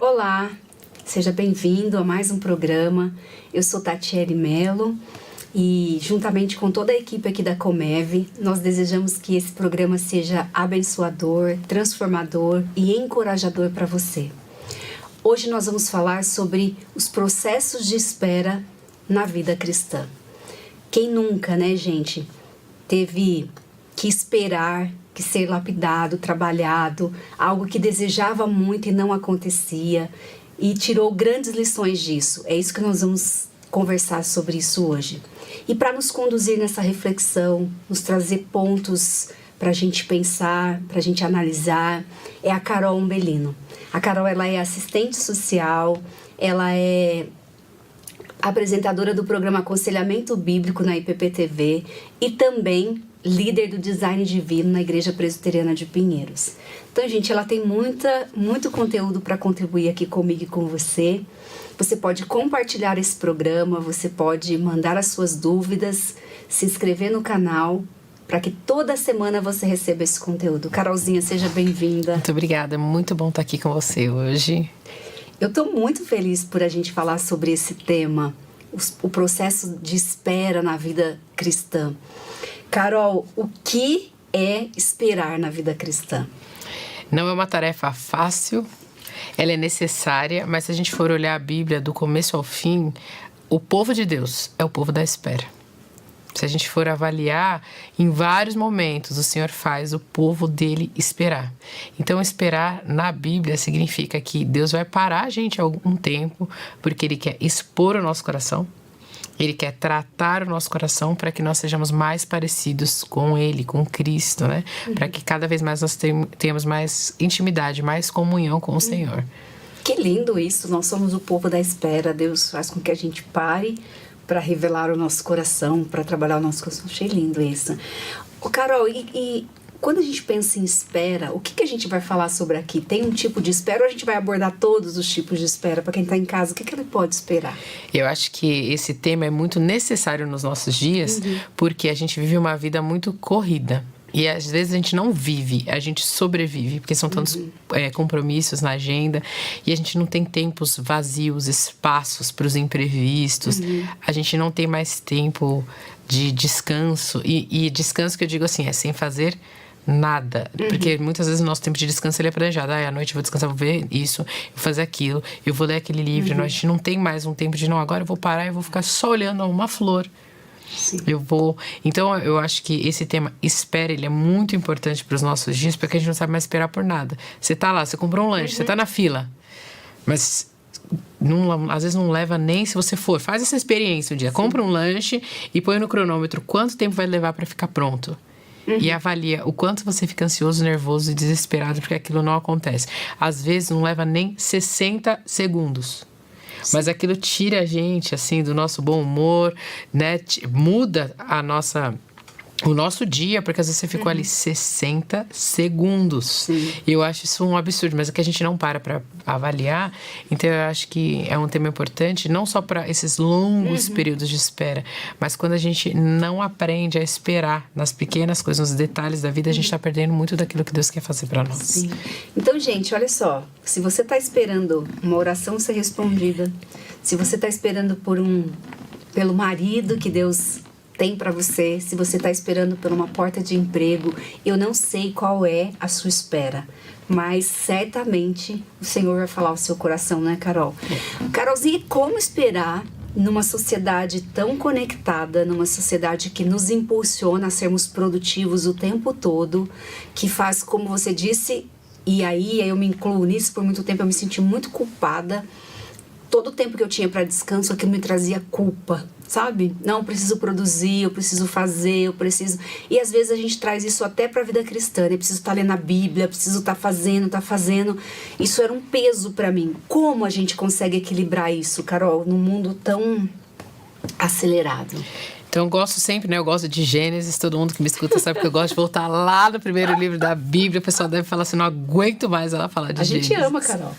Olá, seja bem-vindo a mais um programa. Eu sou Tatiele Mello e, juntamente com toda a equipe aqui da Comev, nós desejamos que esse programa seja abençoador, transformador e encorajador para você. Hoje nós vamos falar sobre os processos de espera na vida cristã. Quem nunca, né, gente, teve que esperar, que ser lapidado, trabalhado, algo que desejava muito e não acontecia, e tirou grandes lições disso. É isso que nós vamos conversar sobre isso hoje. E para nos conduzir nessa reflexão, nos trazer pontos para a gente pensar, para a gente analisar, é a Carol Umbelino. A Carol, ela é assistente social, ela é apresentadora do programa Aconselhamento Bíblico na IPPTV e também líder do Design Divino na Igreja Presbiteriana de Pinheiros. Então, gente, ela tem muito conteúdo para contribuir aqui comigo e com você. Você pode compartilhar esse programa, você pode mandar as suas dúvidas, se inscrever no canal, para que toda semana você receba esse conteúdo. Carolzinha, seja bem-vinda. Muito obrigada, muito bom estar aqui com você hoje. Eu estou muito feliz por a gente falar sobre esse tema, o processo de espera na vida cristã. Carol, o que é esperar na vida cristã? Não é uma tarefa fácil, ela é necessária, mas se a gente for olhar a Bíblia do começo ao fim, o povo de Deus é o povo da espera. Se a gente for avaliar, em vários momentos o Senhor faz o povo dele esperar. Então, esperar na Bíblia significa que Deus vai parar a gente algum tempo, porque Ele quer expor o nosso coração, Ele quer tratar o nosso coração para que nós sejamos mais parecidos com Ele, com Cristo, né? Para que cada vez mais nós tenhamos mais intimidade, mais comunhão com o Senhor. Que lindo isso, nós somos o povo da espera. Deus faz com que a gente pare para revelar o nosso coração, para trabalhar o nosso coração. Achei lindo isso. Ô, Carol, e quando a gente pensa em espera, o que a gente vai falar sobre aqui? Tem um tipo de espera ou a gente vai abordar todos os tipos de espera? Para quem está em casa, o que ele pode esperar? Eu acho que esse tema é muito necessário nos nossos dias, porque a gente vive uma vida muito corrida. E às vezes a gente não vive, a gente sobrevive, porque são tantos compromissos na agenda e a gente não tem tempos vazios, espaços para os imprevistos, a gente não tem mais tempo de descanso. E descanso que eu digo assim, é sem fazer nada, porque muitas vezes o nosso tempo de descanso ele é planejado. À noite eu vou descansar, vou ver isso, vou fazer aquilo, eu vou ler aquele livro. A gente não tem mais um tempo de, não, agora eu vou parar e vou ficar só olhando uma flor. Sim. Então eu acho que esse tema espera, ele é muito importante para os nossos dias, porque a gente não sabe mais esperar por nada. Você tá lá, você comprou um lanche, você tá na fila, mas às vezes não leva nem se você for. Faz essa experiência um dia, compra um lanche e põe no cronômetro quanto tempo vai levar para ficar pronto. E avalia o quanto você fica ansioso, nervoso e desesperado porque aquilo não acontece. Às vezes não leva nem 60 segundos. Mas aquilo tira a gente, assim, do nosso bom humor, né? Muda o nosso dia, porque às vezes você ficou ali 60 segundos. Sim. E eu acho isso um absurdo, mas é que a gente não para avaliar. Então, eu acho que é um tema importante, não só para esses longos períodos de espera, mas quando a gente não aprende a esperar nas pequenas coisas, nos detalhes da vida, a gente está perdendo muito daquilo que Deus quer fazer para nós. Sim. Então, gente, olha só, se você está esperando uma oração ser respondida, se você está esperando pelo marido que Deus tem para você, se você está esperando por uma porta de emprego, eu não sei qual é a sua espera, mas certamente o Senhor vai falar ao seu coração, né, Carol? Carolzinha, como esperar numa sociedade tão conectada, numa sociedade que nos impulsiona a sermos produtivos o tempo todo, que faz, como você disse, e aí eu me incluo nisso, por muito tempo eu me senti muito culpada. Todo o tempo que eu tinha para descanso, aquilo me trazia culpa, sabe? Não, eu preciso produzir, eu preciso fazer, eu preciso... E às vezes a gente traz isso até para a vida cristã, né? Eu preciso estar lendo a Bíblia, eu preciso estar fazendo. Isso era um peso para mim. Como a gente consegue equilibrar isso, Carol, num mundo tão acelerado? Então eu gosto sempre, né? Eu gosto de Gênesis, todo mundo que me escuta sabe que eu gosto de voltar lá no primeiro livro da Bíblia. O pessoal deve falar assim, não aguento mais ela falar de Gênesis. A gente ama, Carol.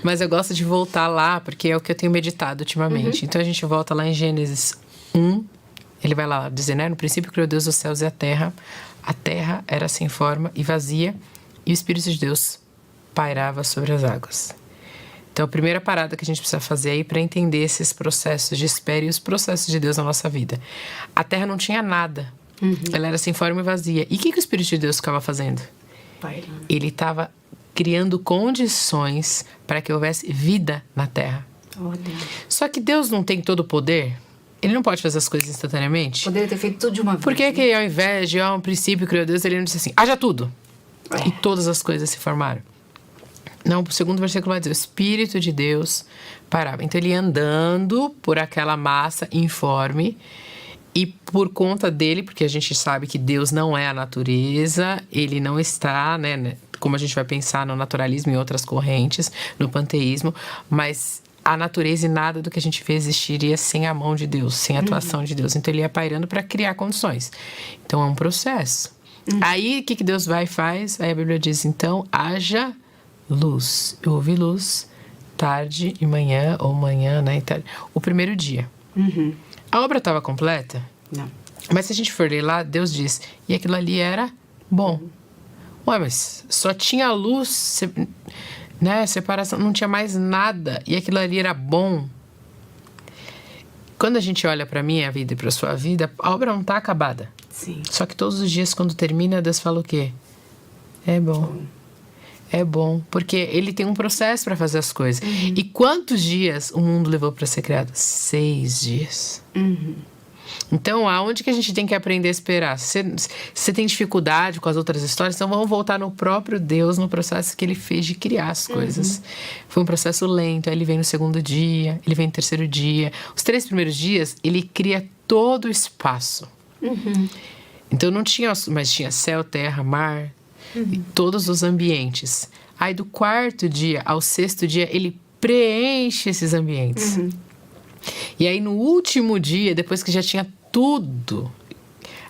Mas eu gosto de voltar lá, porque é o que eu tenho meditado ultimamente. Então a gente volta lá em Gênesis 1, ele vai lá dizer, né? No princípio criou Deus os céus e a terra era sem forma e vazia, e o Espírito de Deus pairava sobre as águas. Então, a primeira parada que a gente precisa fazer aí para entender esses processos de espera e os processos de Deus na nossa vida. A terra não tinha nada. Ela era sem forma e vazia. E o que o Espírito de Deus ficava fazendo? Ele estava criando condições para que houvesse vida na terra. Olha. Só que Deus não tem todo o poder. Ele não pode fazer as coisas instantaneamente. Poderia ter feito tudo de uma vez. Por que ao invés de um princípio criou Deus, ele não disse assim, haja tudo. E todas as coisas se formaram. Não, o segundo versículo vai dizer, o Espírito de Deus parava. Então ele ia andando por aquela massa informe e por conta dele, porque a gente sabe que Deus não é a natureza, ele não está, né, como a gente vai pensar no naturalismo e outras correntes, no panteísmo, mas a natureza e nada do que a gente vê existiria sem a mão de Deus, sem a atuação de Deus. Então ele ia pairando para criar condições. Então é um processo. Aí o que Deus vai e faz? Aí a Bíblia diz, então, haja luz. Houve luz, tarde e manhã, ou manhã, né? O primeiro dia. A obra estava completa? Não. Mas se a gente for ler lá, Deus diz, e aquilo ali era bom. Ué, mas só tinha luz, né? Separação, não tinha mais nada, e aquilo ali era bom. Quando a gente olha para minha vida e para sua vida, a obra não está acabada. Sim. Só que todos os dias, quando termina, Deus fala o quê? É bom. É bom, porque ele tem um processo para fazer as coisas. E quantos dias o mundo levou para ser criado? 6 dias. Então, aonde que a gente tem que aprender a esperar? Se você tem dificuldade com as outras histórias, então vamos voltar no próprio Deus, no processo que ele fez de criar as coisas. Foi um processo lento, aí ele vem no segundo dia, ele vem no terceiro dia. Os 3 primeiros dias, ele cria todo o espaço. Então, não tinha, mas tinha céu, terra, mar, e todos os ambientes. Aí, do 4º dia ao 6º dia, ele preenche esses ambientes. E aí, no último dia, depois que já tinha tudo,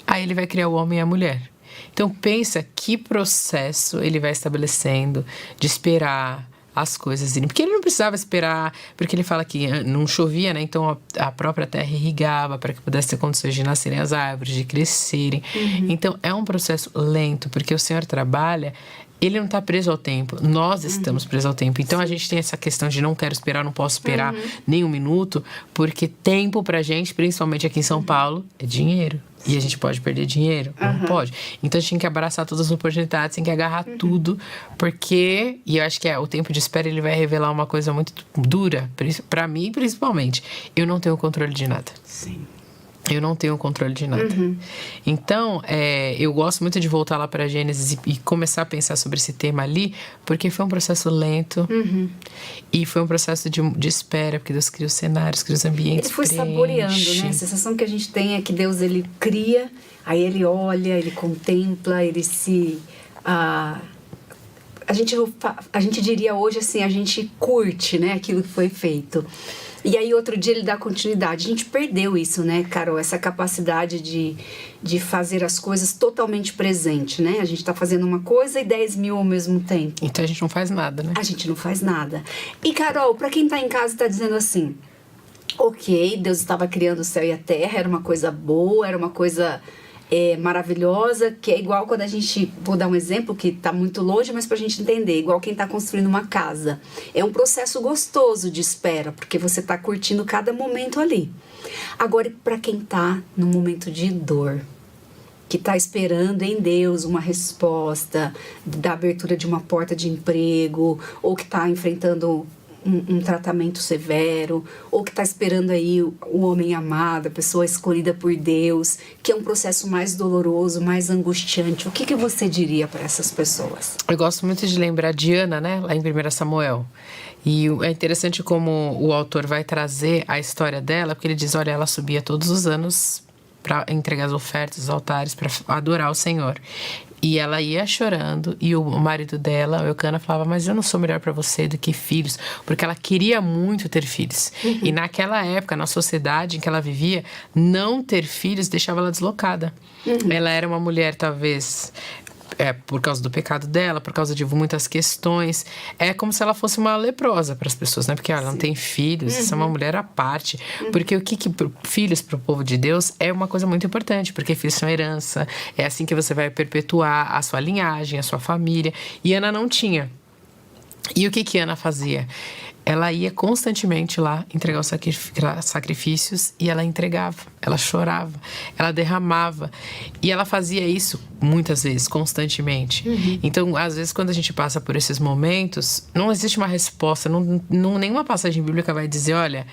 aí ele vai criar o homem e a mulher. Então, pensa que processo ele vai estabelecendo de esperar as coisas irem. Porque ele não precisava esperar, porque ele fala que não chovia, né? Então, a própria terra irrigava para que pudesse ter condições de nascerem as árvores, de crescerem. Então, é um processo lento, porque o Senhor trabalha... Ele não está preso ao tempo, nós estamos presos ao tempo. Então, a gente tem essa questão de não quero esperar, não posso esperar nem um minuto, porque tempo pra gente, principalmente aqui em São Paulo, é dinheiro. E a gente pode perder dinheiro? Não pode. Então, a gente tem que abraçar todas as oportunidades, tem que agarrar tudo, porque... E eu acho que o tempo de espera, ele vai revelar uma coisa muito dura, pra mim, principalmente. Eu não tenho controle de nada. Sim. Eu não tenho controle de nada. Então, eu gosto muito de voltar lá para Gênesis e começar a pensar sobre esse tema ali, porque foi um processo lento e foi um processo de espera, porque Deus cria os cenários, cria os ambientes. Ele foi saboreando, né? A sensação que a gente tem é que Deus, ele cria, aí ele olha, ele contempla, ele se... A gente diria hoje assim, a gente curte, né, aquilo que foi feito. E aí outro dia ele dá continuidade. A gente perdeu isso, né, Carol? Essa capacidade de fazer as coisas totalmente presente, né? A gente tá fazendo uma coisa e 10 mil ao mesmo tempo. Então a gente não faz nada, né? A gente não faz nada. E Carol, pra quem tá em casa e tá dizendo assim, ok, Deus estava criando o céu e a terra, era uma coisa boa, era uma coisa... maravilhosa, que é igual quando a gente, vou dar um exemplo que está muito longe, mas para a gente entender, igual quem está construindo uma casa. É um processo gostoso de espera, porque você está curtindo cada momento ali. Agora, para quem está no momento de dor, que está esperando em Deus uma resposta da abertura de uma porta de emprego, ou que está enfrentando um tratamento severo, ou que está esperando aí o homem amado, a pessoa escolhida por Deus, que é um processo mais doloroso, mais angustiante. O que você diria para essas pessoas? Eu gosto muito de lembrar de Ana, né, lá em 1 Samuel. E é interessante como o autor vai trazer a história dela, porque ele diz, olha, ela subia todos os anos para entregar as ofertas, os altares, para adorar o Senhor. E ela ia chorando, e o marido dela, o Eucana, falava, mas eu não sou melhor para você do que filhos, porque ela queria muito ter filhos. E naquela época, na sociedade em que ela vivia, não ter filhos deixava ela deslocada. Ela era uma mulher, talvez... por causa do pecado dela, por causa de muitas questões. É como se ela fosse uma leprosa para as pessoas, né? Porque ela não tem filhos, isso é uma mulher à parte. Porque o que filhos para o povo de Deus é uma coisa muito importante, porque filhos são herança, é assim que você vai perpetuar a sua linhagem, a sua família. E Ana não tinha. E o que Ana fazia? ela ia constantemente lá entregar os sacrifícios e ela entregava, ela chorava, ela derramava. E ela fazia isso muitas vezes, constantemente. Então, às vezes, quando a gente passa por esses momentos, não existe uma resposta, nenhuma passagem bíblica vai dizer, olha,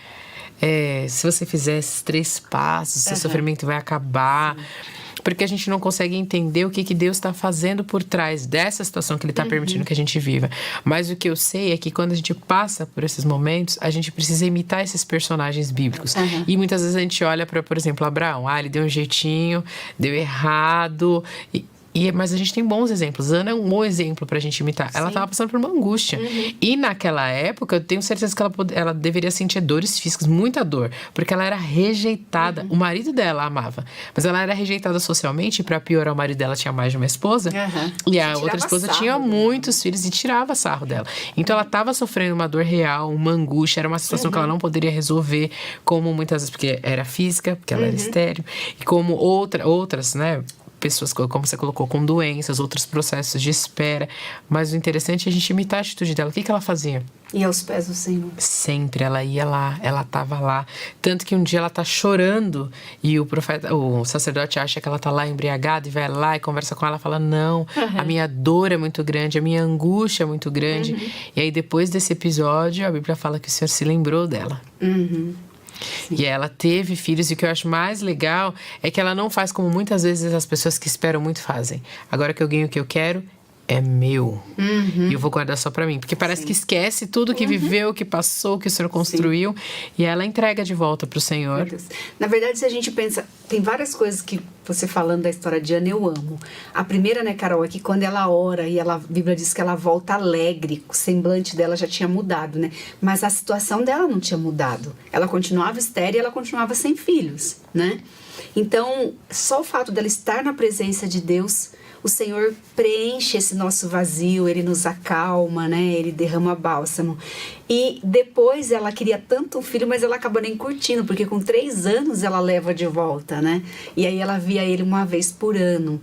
se você fizer esses 3 passos, seu sofrimento vai acabar. Porque a gente não consegue entender o que Deus está fazendo por trás dessa situação que Ele está permitindo que a gente viva. Mas o que eu sei é que quando a gente passa por esses momentos, a gente precisa imitar esses personagens bíblicos. E muitas vezes a gente olha para, por exemplo, Abraão. Ele deu um jeitinho, deu errado... Mas a gente tem bons exemplos. Ana é um bom exemplo pra gente imitar. Ela estava passando por uma angústia. E naquela época, eu tenho certeza que ela deveria sentir dores físicas, muita dor. Porque ela era rejeitada. O marido dela a amava. Mas ela era rejeitada socialmente. E pra piorar, o marido dela tinha mais de uma esposa. E a outra esposa tinha muitos filhos e tirava sarro dela. Então ela estava sofrendo uma dor real, uma angústia. Era uma situação que ela não poderia resolver. Como muitas vezes, porque era física, porque ela era estéril. E como outras, né? Pessoas, como você colocou, com doenças, outros processos de espera. Mas o interessante é a gente imitar a atitude dela. O que ela fazia? E aos pés do Senhor. Sempre, ela ia lá, ela estava lá. Tanto que um dia ela está chorando e o sacerdote acha que ela está lá embriagada e vai lá e conversa com ela e fala, não, a minha dor é muito grande, a minha angústia é muito grande. E aí depois desse episódio, a Bíblia fala que o Senhor se lembrou dela. E ela teve filhos, e o que eu acho mais legal é que ela não faz como muitas vezes as pessoas que esperam muito fazem. Agora que eu ganho o que eu quero, é meu. E eu vou guardar só pra mim. Porque parece que esquece tudo que viveu, que passou, que o Senhor construiu. E ela entrega de volta pro Senhor. Na verdade, se a gente pensa... Tem várias coisas que você falando da história de Ana, eu amo. A primeira, né, Carol, é que quando ela ora e a Bíblia diz que ela volta alegre, o semblante dela já tinha mudado, né? Mas a situação dela não tinha mudado. Ela continuava estéril e ela continuava sem filhos, né? Então, só o fato dela estar na presença de Deus... O Senhor preenche esse nosso vazio, Ele nos acalma, né? Ele derrama bálsamo. E depois ela queria tanto um filho, mas ela acabou nem curtindo, porque com 3 anos ela leva de volta, né? E aí ela via ele uma vez por ano.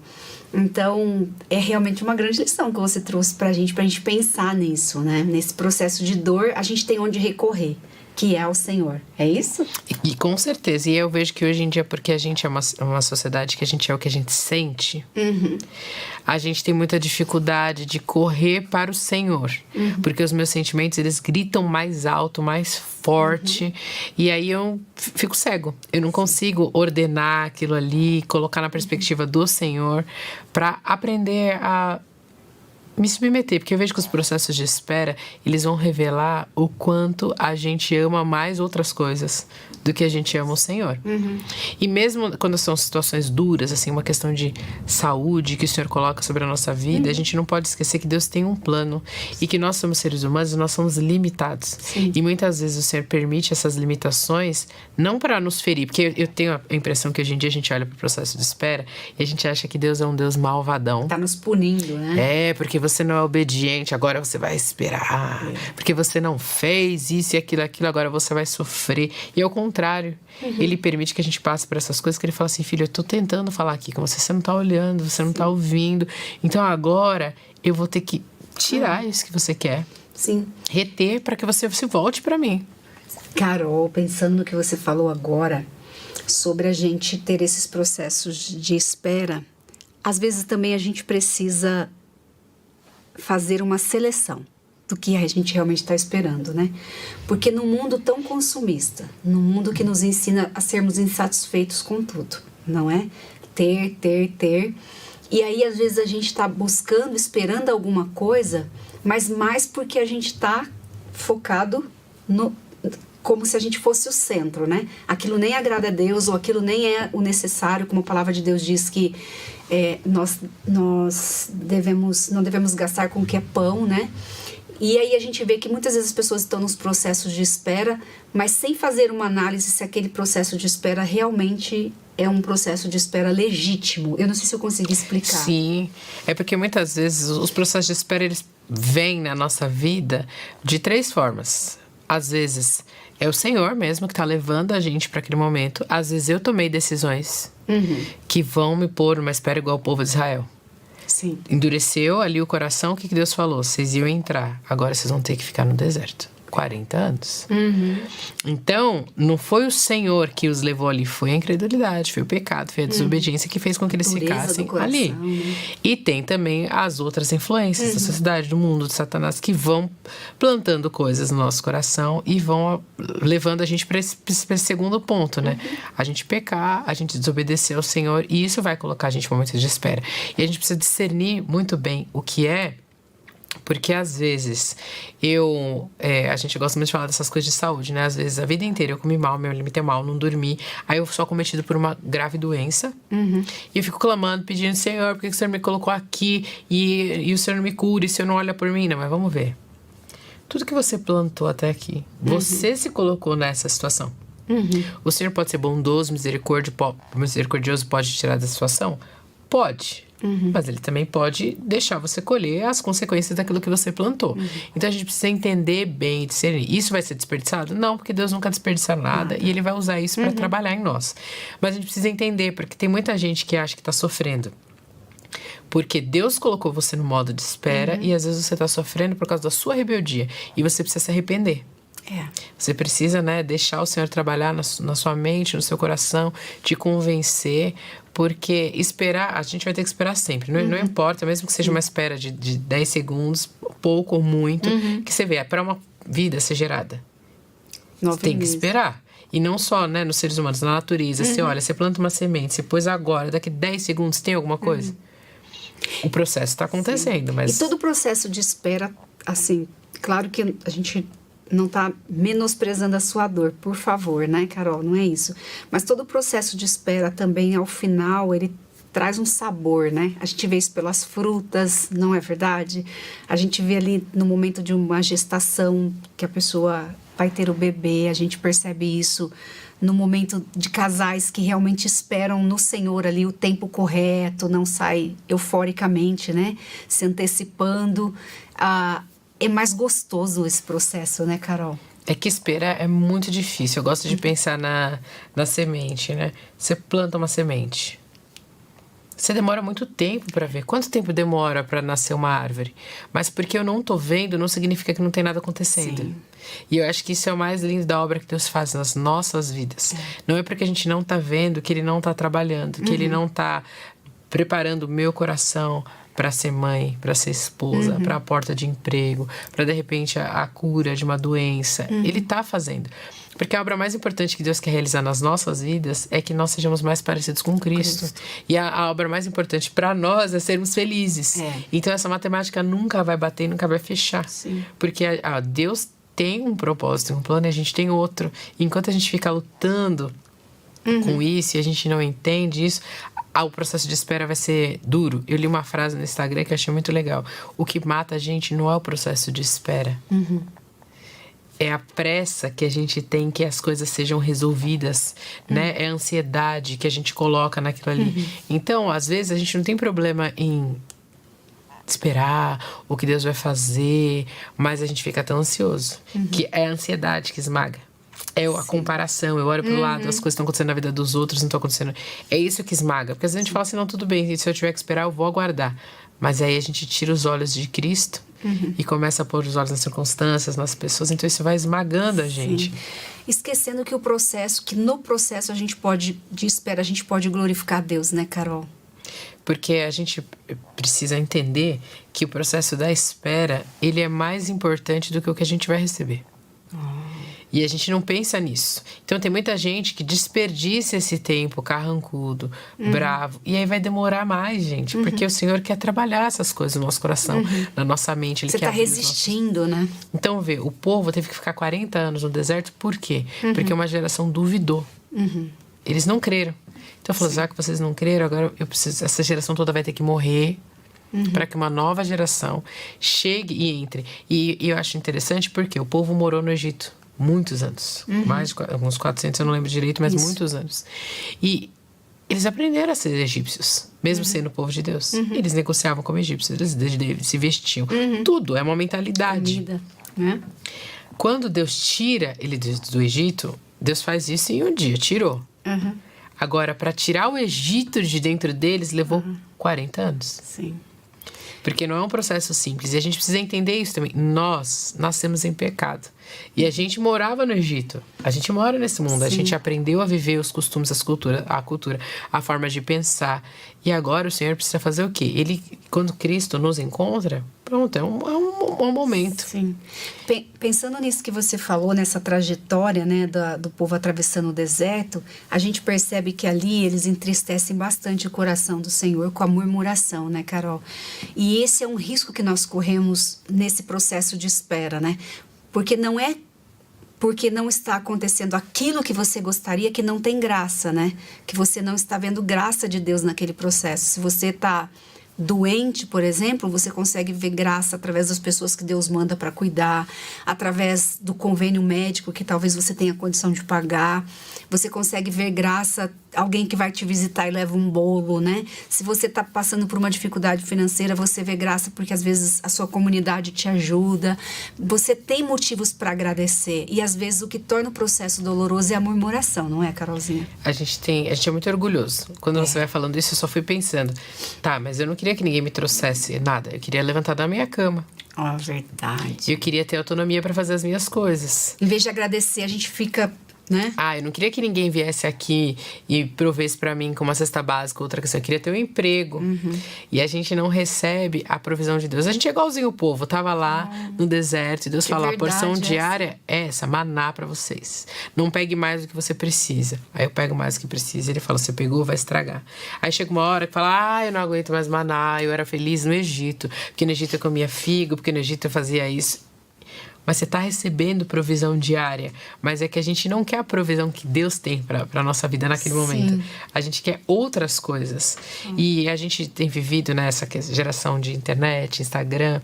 Então, é realmente uma grande lição que você trouxe pra gente pensar nisso, né? Nesse processo de dor, a gente tem onde recorrer, que é ao Senhor. É isso? E com certeza. E eu vejo que hoje em dia, porque a gente é uma sociedade que a gente é o que a gente sente, a gente tem muita dificuldade de correr para o Senhor. Porque os meus sentimentos, eles gritam mais alto, mais forte. E aí eu fico cego. Eu não consigo ordenar aquilo ali, colocar na perspectiva do Senhor para aprender a me submeter, porque eu vejo que os processos de espera, eles vão revelar o quanto a gente ama mais outras coisas do que a gente ama o Senhor. E mesmo quando são situações duras, assim, uma questão de saúde que o Senhor coloca sobre a nossa vida, a gente não pode esquecer que Deus tem um plano e que nós somos seres humanos e nós somos limitados. E muitas vezes o Senhor permite essas limitações não para nos ferir, porque eu tenho a impressão que hoje em dia a gente olha para o processo de espera e a gente acha que Deus é um Deus malvadão. Tá nos punindo, né? Porque você não é obediente, agora você vai esperar. Porque você não fez isso e aquilo, agora você vai sofrer. E ao contrário, Ele permite que a gente passe por essas coisas, que Ele fala assim, filho, eu tô tentando falar aqui com você, você não tá olhando, você não tá ouvindo. Então agora eu vou ter que tirar isso que você quer. Reter para que você se volte para mim. Carol, pensando no que você falou agora, sobre a gente ter esses processos de espera, às vezes também a gente precisa fazer uma seleção do que a gente realmente está esperando, né? Porque no mundo tão consumista, no mundo que nos ensina a sermos insatisfeitos com tudo, não é? Ter. E aí, às vezes, a gente está buscando, esperando alguma coisa, mas mais porque a gente está focado como se a gente fosse o centro, né? Aquilo nem agrada a Deus, ou aquilo nem é o necessário, como a palavra de Deus diz que nós não devemos gastar com o que é pão, né? E aí a gente vê que muitas vezes as pessoas estão nos processos de espera, mas sem fazer uma análise se aquele processo de espera realmente é um processo de espera legítimo. Eu não sei se eu consegui explicar. Sim, é porque muitas vezes os processos de espera, eles vêm na nossa vida de 3 formas. Às vezes é o Senhor mesmo que está levando a gente para aquele momento. Às vezes eu tomei decisões que vão me pôr numa espera igual o povo de Israel. Sim. Endureceu ali o coração, o que Deus falou? Vocês iam entrar, agora vocês vão ter que ficar no deserto. 40 anos. Então, não foi o Senhor que os levou ali, foi a incredulidade, foi o pecado, foi a desobediência que fez com que eles ficassem coração, ali. né? E tem também as outras influências da sociedade, do mundo, de Satanás, que vão plantando coisas no nosso coração e vão levando a gente para esse segundo ponto, né? A gente pecar, a gente desobedecer ao Senhor, e isso vai colocar a gente em momentos de espera. E a gente precisa discernir muito bem o que é. Porque às vezes a gente gosta muito de falar dessas coisas de saúde, né? Às vezes a vida inteira eu comi mal, meu limite é mal, não dormi. Aí eu sou acometido por uma grave doença. E eu fico clamando, pedindo, Senhor, por que o Senhor me colocou aqui? E o Senhor não me cura, e o Senhor não olha por mim? Não, mas vamos ver. Tudo que você plantou até aqui, você se colocou nessa situação. O Senhor pode ser bondoso, misericordioso, pode te tirar da situação? Pode. Mas ele também pode deixar você colher as consequências daquilo que você plantou. Então a gente precisa entender bem, discernir. Isso vai ser desperdiçado? Não, porque Deus nunca desperdiça nada. E ele vai usar isso para trabalhar em nós. Mas a gente precisa entender, porque tem muita gente que acha que está sofrendo porque Deus colocou você no modo de espera e às vezes você está sofrendo por causa da sua rebeldia e você precisa se arrepender. Você precisa, né, deixar o Senhor trabalhar na sua mente, no seu coração, te convencer, porque esperar, a gente vai ter que esperar sempre. Não importa, mesmo que seja uma espera de 10 segundos, pouco ou muito, que você vê, é para uma vida ser gerada. Você tem que esperar. E não só, né, nos seres humanos, na natureza. Você olha, você planta uma semente, você pôs agora, daqui 10 segundos tem alguma coisa? O processo está acontecendo, mas... E todo o processo de espera, assim, claro que a gente não está menosprezando a sua dor, por favor, né, Carol? Não é isso. Mas todo o processo de espera também, ao final, ele traz um sabor, né? A gente vê isso pelas frutas, não é verdade? A gente vê ali no momento de uma gestação que a pessoa vai ter o bebê, a gente percebe isso no momento de casais que realmente esperam no Senhor ali o tempo correto, não sai euforicamente, né? Se antecipando. É mais gostoso esse processo, né, Carol? É que esperar é muito difícil. Eu gosto de pensar na semente, né? Você planta uma semente. Você demora muito tempo para ver. Quanto tempo demora para nascer uma árvore? Mas porque eu não tô vendo, não significa que não tem nada acontecendo. Sim. E eu acho que isso é o mais lindo da obra que Deus faz nas nossas vidas. Não é porque a gente não tá vendo que Ele não tá trabalhando, que Ele não tá preparando o meu coração para ser mãe, para ser esposa, para a porta de emprego, para de repente a cura de uma doença. Ele tá fazendo. Porque a obra mais importante que Deus quer realizar nas nossas vidas é que nós sejamos mais parecidos com Cristo. E a obra mais importante para nós é sermos felizes. Então essa matemática nunca vai bater, nunca vai fechar. Sim. Porque Deus tem um propósito, um plano, e a gente tem outro. E enquanto a gente fica lutando com isso e a gente não entende isso, o processo de espera vai ser duro. Eu li uma frase no Instagram que eu achei muito legal. O que mata a gente não é o processo de espera. É a pressa que a gente tem que as coisas sejam resolvidas, né? É a ansiedade que a gente coloca naquilo ali. Então, às vezes, a gente não tem problema em esperar o que Deus vai fazer, mas a gente fica tão ansioso. Que é a ansiedade que esmaga. É a comparação, eu olho pro lado, as coisas estão acontecendo na vida dos outros, não estão acontecendo. É isso que esmaga. Porque às vezes a gente fala assim, não, tudo bem, se eu tiver que esperar, eu vou aguardar. Mas aí a gente tira os olhos de Cristo e começa a pôr os olhos nas circunstâncias, nas pessoas. Então isso vai esmagando a gente. Esquecendo que no processo de espera, a gente pode glorificar Deus, né, Carol? Porque a gente precisa entender que o processo da espera, ele é mais importante do que o que a gente vai receber. E a gente não pensa nisso. Então tem muita gente que desperdiça esse tempo carrancudo, bravo. E aí vai demorar mais, gente. Porque o Senhor quer trabalhar essas coisas no nosso coração, na nossa mente. Ele Você está resistindo, né? Então, o povo teve que ficar 40 anos no deserto. Por quê? Porque uma geração duvidou. Eles não creram. Então falou, já que vocês não creram, agora essa geração toda vai ter que morrer. Para que uma nova geração chegue e entre. E eu acho interessante porque o povo morou no Egito muitos anos. Mais de alguns 400, eu não lembro direito, mas muitos anos. E eles aprenderam a ser egípcios, mesmo sendo o povo de Deus. Eles negociavam como egípcios, eles se vestiam. Tudo é uma mentalidade. Né? Quando Deus tira eles do Egito, Deus faz isso em um dia, tirou. Agora, para tirar o Egito de dentro deles, levou 40 anos. Sim. Porque não é um processo simples. E a gente precisa entender isso também. Nós nascemos em pecado. E a gente morava no Egito. A gente mora nesse mundo. A gente aprendeu a viver os costumes, a cultura, a forma de pensar. E agora o Senhor precisa fazer o quê? Ele, quando Cristo nos encontra, pronto, é um momento. Sim. Pensando nisso que você falou, nessa trajetória, né, do povo atravessando o deserto, a gente percebe que ali eles entristecem bastante o coração do Senhor com a murmuração, né, Carol? E esse é um risco que nós corremos nesse processo de espera, né? Porque não é porque não está acontecendo aquilo que você gostaria que não tem graça, né? Que você não está vendo graça de Deus naquele processo. Se você está doente, por exemplo, você consegue ver graça através das pessoas que Deus manda para cuidar, através do convênio médico que talvez você tenha condição de pagar. Você consegue ver graça, alguém que vai te visitar e leva um bolo, né? Se você está passando por uma dificuldade financeira, você vê graça porque às vezes a sua comunidade te ajuda. Você tem motivos para agradecer. E às vezes o que torna o processo doloroso é a murmuração, não é, Carolzinha? A gente é muito orgulhoso. Quando você vai falando isso, eu só fui pensando, tá, mas eu não queria que ninguém me trouxesse nada. Eu queria levantar da minha cama. Verdade. Eu queria ter autonomia para fazer as minhas coisas. Em vez de agradecer, a gente fica, né? Eu não queria que ninguém viesse aqui e provesse pra mim com uma cesta básica, outra questão. Eu queria ter um emprego. E a gente não recebe a provisão de Deus. A gente é igualzinho o povo. Tava lá no deserto e Deus fala, a porção diária é essa, maná pra vocês. Não pegue mais do que você precisa. Aí eu pego mais do que precisa. Ele fala, você pegou, vai estragar. Aí chega uma hora que fala, eu não aguento mais maná. Eu era feliz no Egito. Porque no Egito eu comia figo, porque no Egito eu fazia isso. Mas você está recebendo provisão diária. Mas é que a gente não quer a provisão que Deus tem para a nossa vida naquele momento. A gente quer outras coisas. E a gente tem vivido nessa geração de internet, Instagram,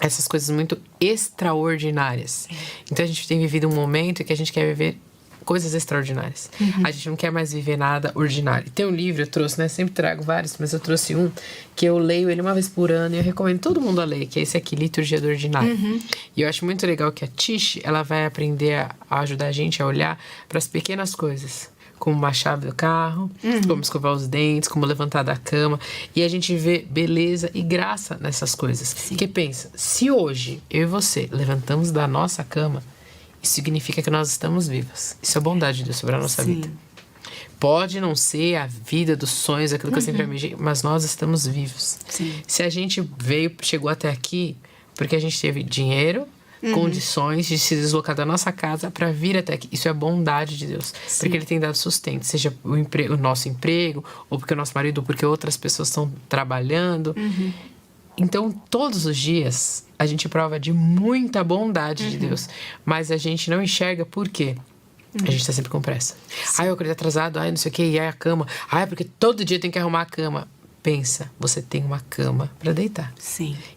essas coisas muito extraordinárias. Então a gente tem vivido um momento que a gente quer viver coisas extraordinárias. A gente não quer mais viver nada ordinário. Tem um livro, eu trouxe, né? Sempre trago vários, mas eu trouxe um que eu leio ele uma vez por ano e eu recomendo todo mundo a ler, que é esse aqui, Liturgia do Ordinário. E eu acho muito legal que a Tish, ela vai aprender a ajudar a gente a olhar para as pequenas coisas. Como uma chave do carro, como escovar os dentes, como levantar da cama. E a gente vê beleza e graça nessas coisas. Porque pensa, se hoje eu e você levantamos da nossa cama, isso significa que nós estamos vivos. Isso é bondade de Deus sobre a nossa vida. Pode não ser a vida dos sonhos, aquilo que eu sempre amei, mas nós estamos vivos. Se a gente chegou até aqui, porque a gente teve dinheiro, condições de se deslocar da nossa casa para vir até aqui. Isso é bondade de Deus. Porque Ele tem dado sustento, seja o nosso emprego, ou porque o nosso marido, ou porque outras pessoas estão trabalhando. Então, todos os dias, a gente prova de muita bondade de Deus. Mas a gente não enxerga por quê? A gente tá sempre com pressa. Eu acordei atrasado, não sei o quê, e aí a cama. Porque todo dia tem que arrumar a cama. Pensa, você tem uma cama para deitar.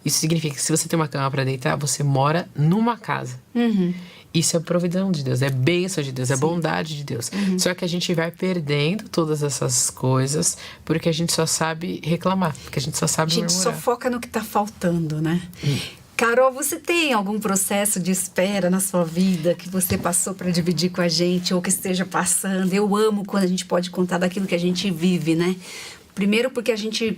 Isso significa que se você tem uma cama para deitar, você mora numa casa. Isso é provisão de Deus, é bênção de Deus, é bondade de Deus. Só que a gente vai perdendo todas essas coisas porque a gente só sabe reclamar, porque a gente só sabe murmurar. A gente só foca no que tá faltando, né? Carol, você tem algum processo de espera na sua vida que você passou para dividir com a gente ou que esteja passando? Eu amo quando a gente pode contar daquilo que a gente vive, né? Primeiro porque a gente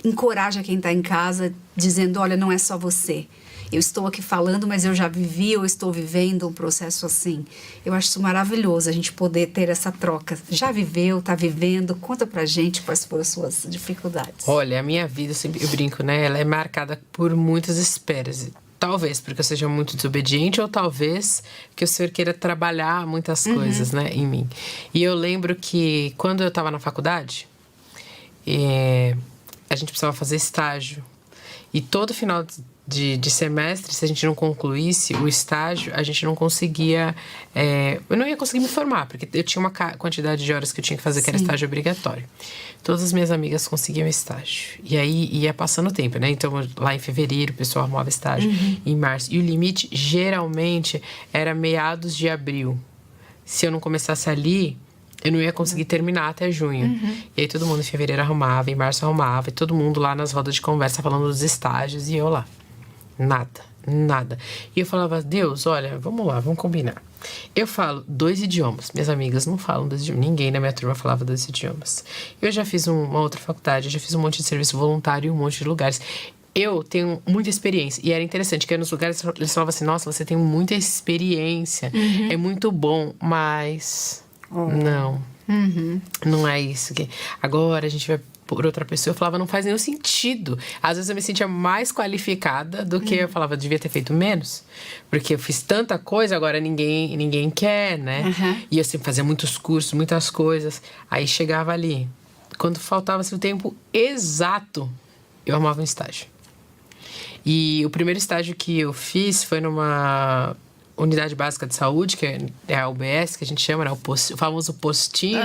encoraja quem está em casa dizendo, olha, não é só você. Eu estou aqui falando, mas eu já vivi, eu estou vivendo um processo assim. Eu acho isso maravilhoso, a gente poder ter essa troca. Já viveu, está vivendo? Conta pra gente quais foram as suas dificuldades. Olha, a minha vida, eu brinco, né? Ela é marcada por muitas esperas. Talvez porque eu seja muito desobediente ou talvez que o Senhor queira trabalhar muitas coisas, né, em mim. E eu lembro que quando eu estava na faculdade, a gente precisava fazer estágio. E todo final de semestre, se a gente não concluísse o estágio, a gente não conseguia... eu não ia conseguir me formar, porque eu tinha uma quantidade de horas que eu tinha que fazer, que era estágio obrigatório. Todas as minhas amigas conseguiam estágio. E aí ia passando o tempo, né? Então, lá em fevereiro, o pessoal arrumava estágio. Em março. E o limite, geralmente, era meados de abril. Se eu não começasse ali, eu não ia conseguir terminar até junho. E aí todo mundo em fevereiro arrumava, em março arrumava. E todo mundo lá nas rodas de conversa falando dos estágios. E eu lá. Nada. nada. E eu falava, Deus, olha, vamos lá, vamos combinar. Eu falo 2 idiomas. Minhas amigas não falam 2 idiomas. Ninguém na minha turma falava 2 idiomas. Eu já fiz uma outra faculdade, eu já fiz um monte de serviço voluntário em um monte de lugares. Eu tenho muita experiência. E era interessante que nos lugares eles falavam assim, nossa, você tem muita experiência. É muito bom, mas... Não. Não é isso. Agora a gente vai por outra pessoa. Eu falava, não faz nenhum sentido. Às vezes eu me sentia mais qualificada do que eu falava, devia ter feito menos. Porque eu fiz tanta coisa, agora ninguém quer, né? E eu sempre fazia muitos cursos, muitas coisas. Aí chegava ali. Quando faltava o tempo exato, eu arrumava um estágio. E o primeiro estágio que eu fiz foi numa unidade básica de saúde, que é a UBS, que a gente chama, né? O famoso postinho.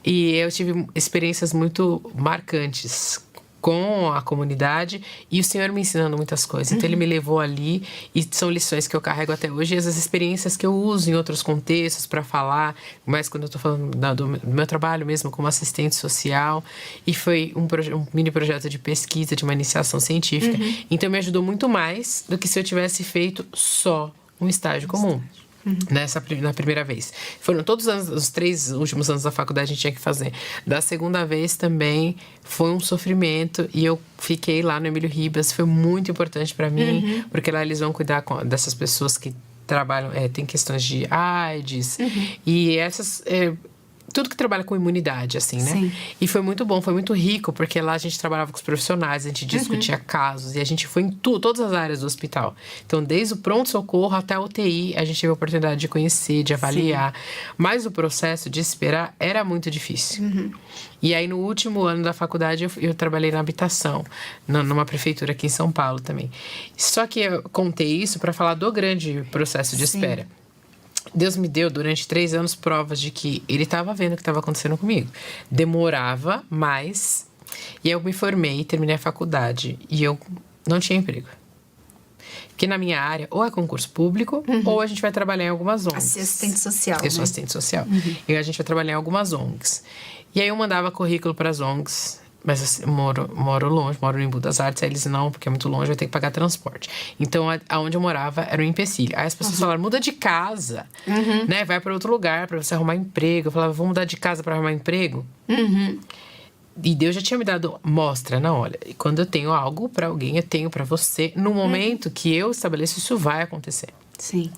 E eu tive experiências muito marcantes com a comunidade e o Senhor me ensinando muitas coisas. Então, Ele me levou ali e são lições que eu carrego até hoje e essas experiências que eu uso em outros contextos para falar, mas quando eu tô falando do meu trabalho mesmo como assistente social. E foi um mini projeto de pesquisa, de uma iniciação científica. Então, me ajudou muito mais do que se eu tivesse feito só um estágio comum. Na primeira vez. Foram todos os 3 últimos anos da faculdade a gente tinha que fazer. Da segunda vez também foi um sofrimento e eu fiquei lá no Emílio Ribas. Foi muito importante para mim, porque lá eles vão cuidar dessas pessoas que trabalham, tem questões de AIDS e essas... tudo que trabalha com imunidade, assim, né? Sim. E foi muito bom, foi muito rico, porque lá a gente trabalhava com os profissionais, a gente discutia casos, e a gente foi em todas as áreas do hospital. Então, desde o pronto-socorro até a UTI, a gente teve a oportunidade de conhecer, de avaliar. Mas o processo de esperar era muito difícil. E aí, no último ano da faculdade, eu trabalhei na habitação, numa prefeitura aqui em São Paulo também. Só que eu contei isso para falar do grande processo de espera. Deus me deu, durante 3 anos, provas de que Ele estava vendo o que estava acontecendo comigo. Demorava, mas... E eu me formei, terminei a faculdade. E eu não tinha emprego. Porque na minha área, ou é concurso público, ou a gente vai trabalhar em algumas ONGs. Assistente social, Eu sou assistente social. E a gente vai trabalhar em algumas ONGs. E aí eu mandava currículo para as ONGs... Mas assim, moro longe, moro no Embu das Artes. Aí eles, não, porque é muito longe, vai ter que pagar transporte. Então, aonde eu morava era um empecilho. Aí as pessoas falaram, muda de casa, né? Vai para outro lugar para você arrumar emprego. Eu falava, vou mudar de casa para arrumar emprego? E Deus já tinha me dado mostra, não, olha, quando eu tenho algo para alguém, eu tenho para você. No momento que eu estabeleço, isso vai acontecer. Sim.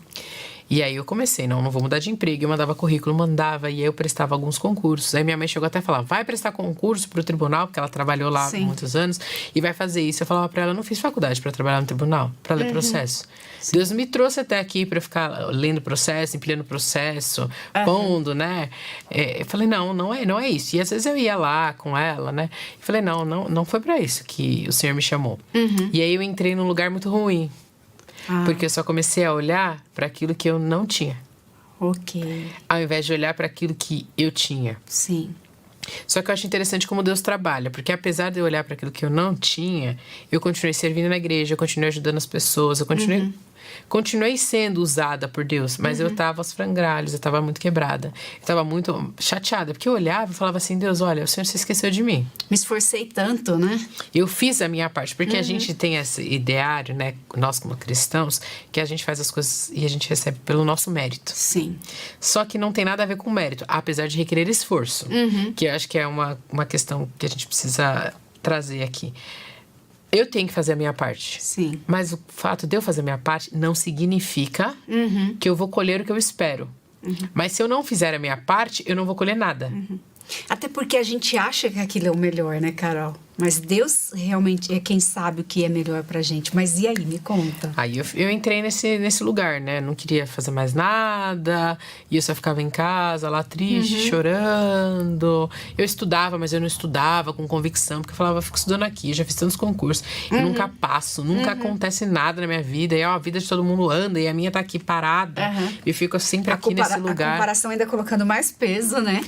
E aí eu comecei, não vou mudar de emprego. Eu mandava currículo, e aí eu prestava alguns concursos. Aí minha mãe chegou até a falar, vai prestar concurso pro tribunal, porque ela trabalhou lá há muitos anos, e vai fazer isso. Eu falava pra ela, eu não fiz faculdade pra trabalhar no tribunal, pra ler processo. Deus me trouxe até aqui pra eu ficar lendo processo, empilhando processo, pondo, né? Eu falei, não é isso. E às vezes eu ia lá com ela, né? Eu falei, não foi pra isso que o Senhor me chamou. E aí eu entrei num lugar muito ruim. Porque eu só comecei a olhar para aquilo que eu não tinha. Ok. Ao invés de olhar para aquilo que eu tinha. Sim. Só que eu acho interessante como Deus trabalha. Porque apesar de eu olhar para aquilo que eu não tinha, eu continuei servindo na igreja, eu continuei ajudando as pessoas, eu continuei sendo usada por Deus. Mas eu tava aos frangalhos, eu tava muito quebrada. Eu tava muito chateada. Porque eu olhava e falava assim, Deus, olha, o Senhor se esqueceu de mim. Me esforcei tanto, né? Eu fiz a minha parte. Porque a gente tem esse ideário, né? Nós como cristãos, que a gente faz as coisas e a gente recebe pelo nosso mérito. Sim. Só que não tem nada a ver com mérito. Apesar de requerer esforço. Que eu acho que é uma questão que a gente precisa trazer aqui. Eu tenho que fazer a minha parte. Sim. Mas o fato de eu fazer a minha parte não significa que eu vou colher o que eu espero. Mas se eu não fizer a minha parte, eu não vou colher nada. Até porque a gente acha que aquilo é o melhor, né, Carol? Mas Deus realmente é quem sabe o que é melhor pra gente. Mas e aí? Me conta. Aí eu entrei nesse lugar, né? Não queria fazer mais nada. E eu só ficava em casa, lá triste, chorando. Eu estudava, mas eu não estudava com convicção. Porque eu falava, fico estudando aqui, já fiz tantos concursos. Eu nunca passo, nunca acontece nada na minha vida. E a vida de todo mundo anda e a minha tá aqui parada. E eu fico sempre aqui nesse lugar. A comparação ainda colocando mais peso, né?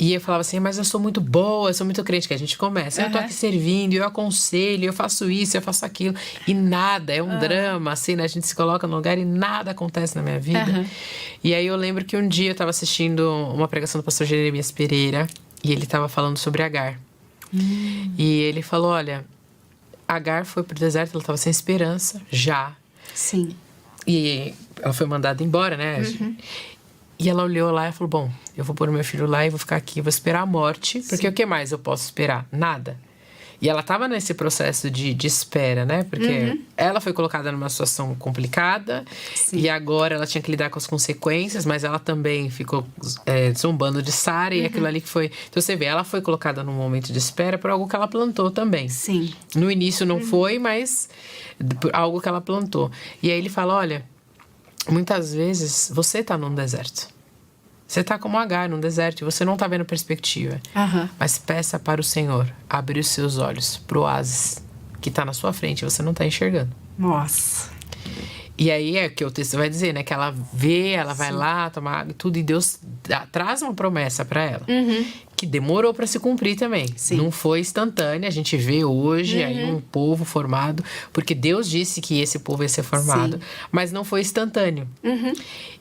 E eu falava assim, mas eu sou muito boa, eu sou muito crente, que a gente começa. Eu tô aqui servindo, eu aconselho, eu faço isso, eu faço aquilo. E nada, é um drama, assim, né? A gente se coloca no lugar e nada acontece na minha vida. E aí eu lembro que um dia eu tava assistindo uma pregação do pastor Jeremias Pereira, e ele tava falando sobre Agar. E ele falou, olha, Agar foi pro deserto, ela tava sem esperança, já. Sim. E ela foi mandada embora, né? E ela olhou lá e falou, bom, eu vou pôr meu filho lá e vou ficar aqui, vou esperar a morte. Porque o que mais eu posso esperar? Nada. E ela estava nesse processo de espera, né? Porque ela foi colocada numa situação complicada. Sim. E agora ela tinha que lidar com as consequências. Mas ela também ficou zombando de Sara. E aquilo ali que foi... Então, você vê, ela foi colocada num momento de espera por algo que ela plantou também. Sim. No início não foi, mas por algo que ela plantou. E aí ele fala, olha, muitas vezes você está num deserto. Você está como Agar num deserto e você não está vendo perspectiva. Mas peça para o Senhor abrir os seus olhos para o oásis que está na sua frente e você não está enxergando. Nossa. E aí é o que o texto vai dizer, né? Que ela vê, ela vai lá tomar água e tudo. E Deus traz uma promessa para ela. Que demorou para se cumprir também. Sim. Não foi instantânea. A gente vê hoje aí um povo formado. Porque Deus disse que esse povo ia ser formado. Sim. Mas não foi instantâneo.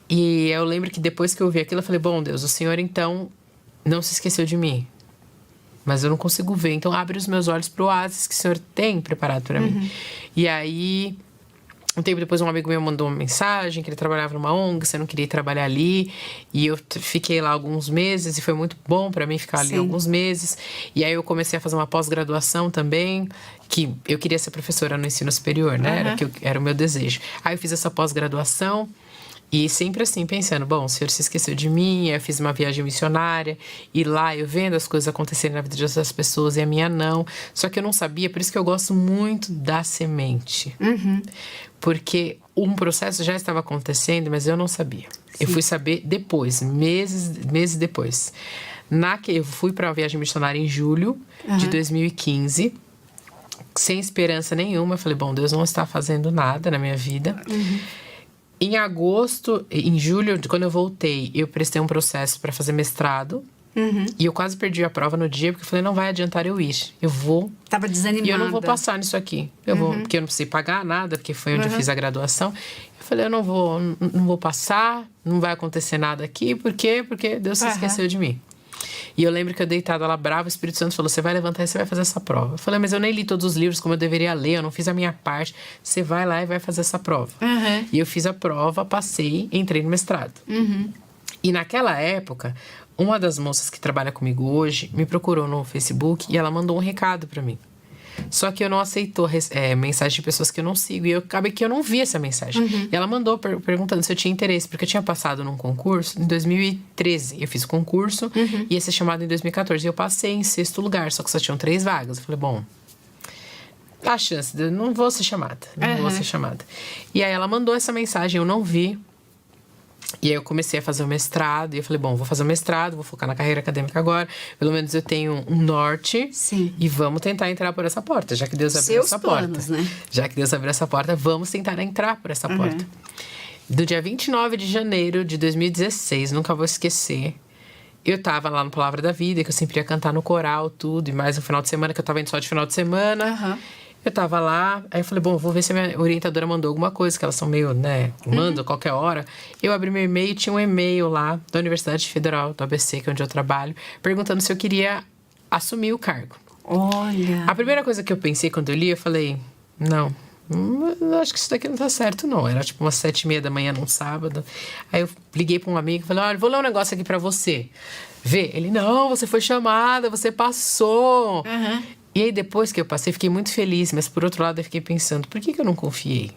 E eu lembro que depois que eu vi aquilo, eu falei, bom, Deus, o Senhor então não se esqueceu de mim. Mas eu não consigo ver. Então abre os meus olhos para o oásis que o Senhor tem preparado para mim. E aí... Um tempo depois, um amigo meu mandou uma mensagem que ele trabalhava numa ONG, você não queria ir trabalhar ali. E eu fiquei lá alguns meses e foi muito bom para mim ficar ali alguns meses. E aí eu comecei a fazer uma pós-graduação também, que eu queria ser professora no ensino superior, né? Era o meu desejo. Aí eu fiz essa pós-graduação e sempre assim, pensando, bom, o Senhor se esqueceu de mim. Aí eu fiz uma viagem missionária e lá eu vendo as coisas acontecerem na vida de outras pessoas e a minha não. Só que eu não sabia, por isso que eu gosto muito da semente. Porque um processo já estava acontecendo, mas eu não sabia. Sim. Eu fui saber depois, meses depois. Eu fui para uma viagem missionária em julho de 2015, sem esperança nenhuma. Eu falei, bom, Deus não está fazendo nada na minha vida. Em agosto, em julho, quando eu voltei, eu prestei um processo para fazer mestrado. E eu quase perdi a prova no dia, porque eu falei, não vai adiantar eu ir. Eu vou. Tava desanimada. E eu não vou passar nisso aqui. Eu vou, porque eu não precisei pagar nada, porque foi onde eu fiz a graduação. Eu falei, eu não vou passar, não vai acontecer nada aqui. Por quê? Porque Deus se esqueceu de mim. E eu lembro que eu deitada lá brava, o Espírito Santo falou, você vai levantar e você vai fazer essa prova. Eu falei, mas eu nem li todos os livros como eu deveria ler, eu não fiz a minha parte. Você vai lá e vai fazer essa prova. E eu fiz a prova, passei, entrei no mestrado. E naquela época, uma das moças que trabalha comigo hoje me procurou no Facebook e ela mandou um recado pra mim. Só que eu não aceitou mensagem de pessoas que eu não sigo. E acabei que eu não vi essa mensagem. E ela mandou perguntando se eu tinha interesse. Porque eu tinha passado num concurso em 2013. Eu fiz o concurso e ia ser chamado em 2014. E eu passei em 6º lugar, só que só tinham 3 vagas. Eu falei, bom, a chance de eu não vou ser chamada. Não vou ser chamada. E aí ela mandou essa mensagem, eu não vi. E aí eu comecei a fazer o mestrado. E eu falei, bom, vou fazer o mestrado, vou focar na carreira acadêmica agora. Pelo menos eu tenho um norte. Sim. E vamos tentar entrar por essa porta, já que Deus abriu essa planos, porta. Né? Já que Deus abriu essa porta, vamos tentar entrar por essa porta. Do dia 29 de janeiro de 2016, nunca vou esquecer. Eu tava lá no Palavra da Vida, que eu sempre ia cantar no coral, tudo. E mais no final de semana, que eu tava indo só de final de semana. Eu tava lá, aí eu falei, bom, vou ver se a minha orientadora mandou alguma coisa, que elas são meio, né, mandam qualquer hora. Eu abri meu e-mail e tinha um e-mail lá da Universidade Federal do ABC, que é onde eu trabalho, perguntando se eu queria assumir o cargo. Olha! A primeira coisa que eu pensei quando eu li, eu falei, não, acho que isso daqui não tá certo, não. Era tipo umas 7h30 da manhã num sábado. Aí eu liguei pra um amigo e falei, olha, vou ler um negócio aqui pra você. Vê? Ele, não, você foi chamada, você passou. E aí, depois que eu passei, fiquei muito feliz. Mas, por outro lado, eu fiquei pensando, por que eu não confiei?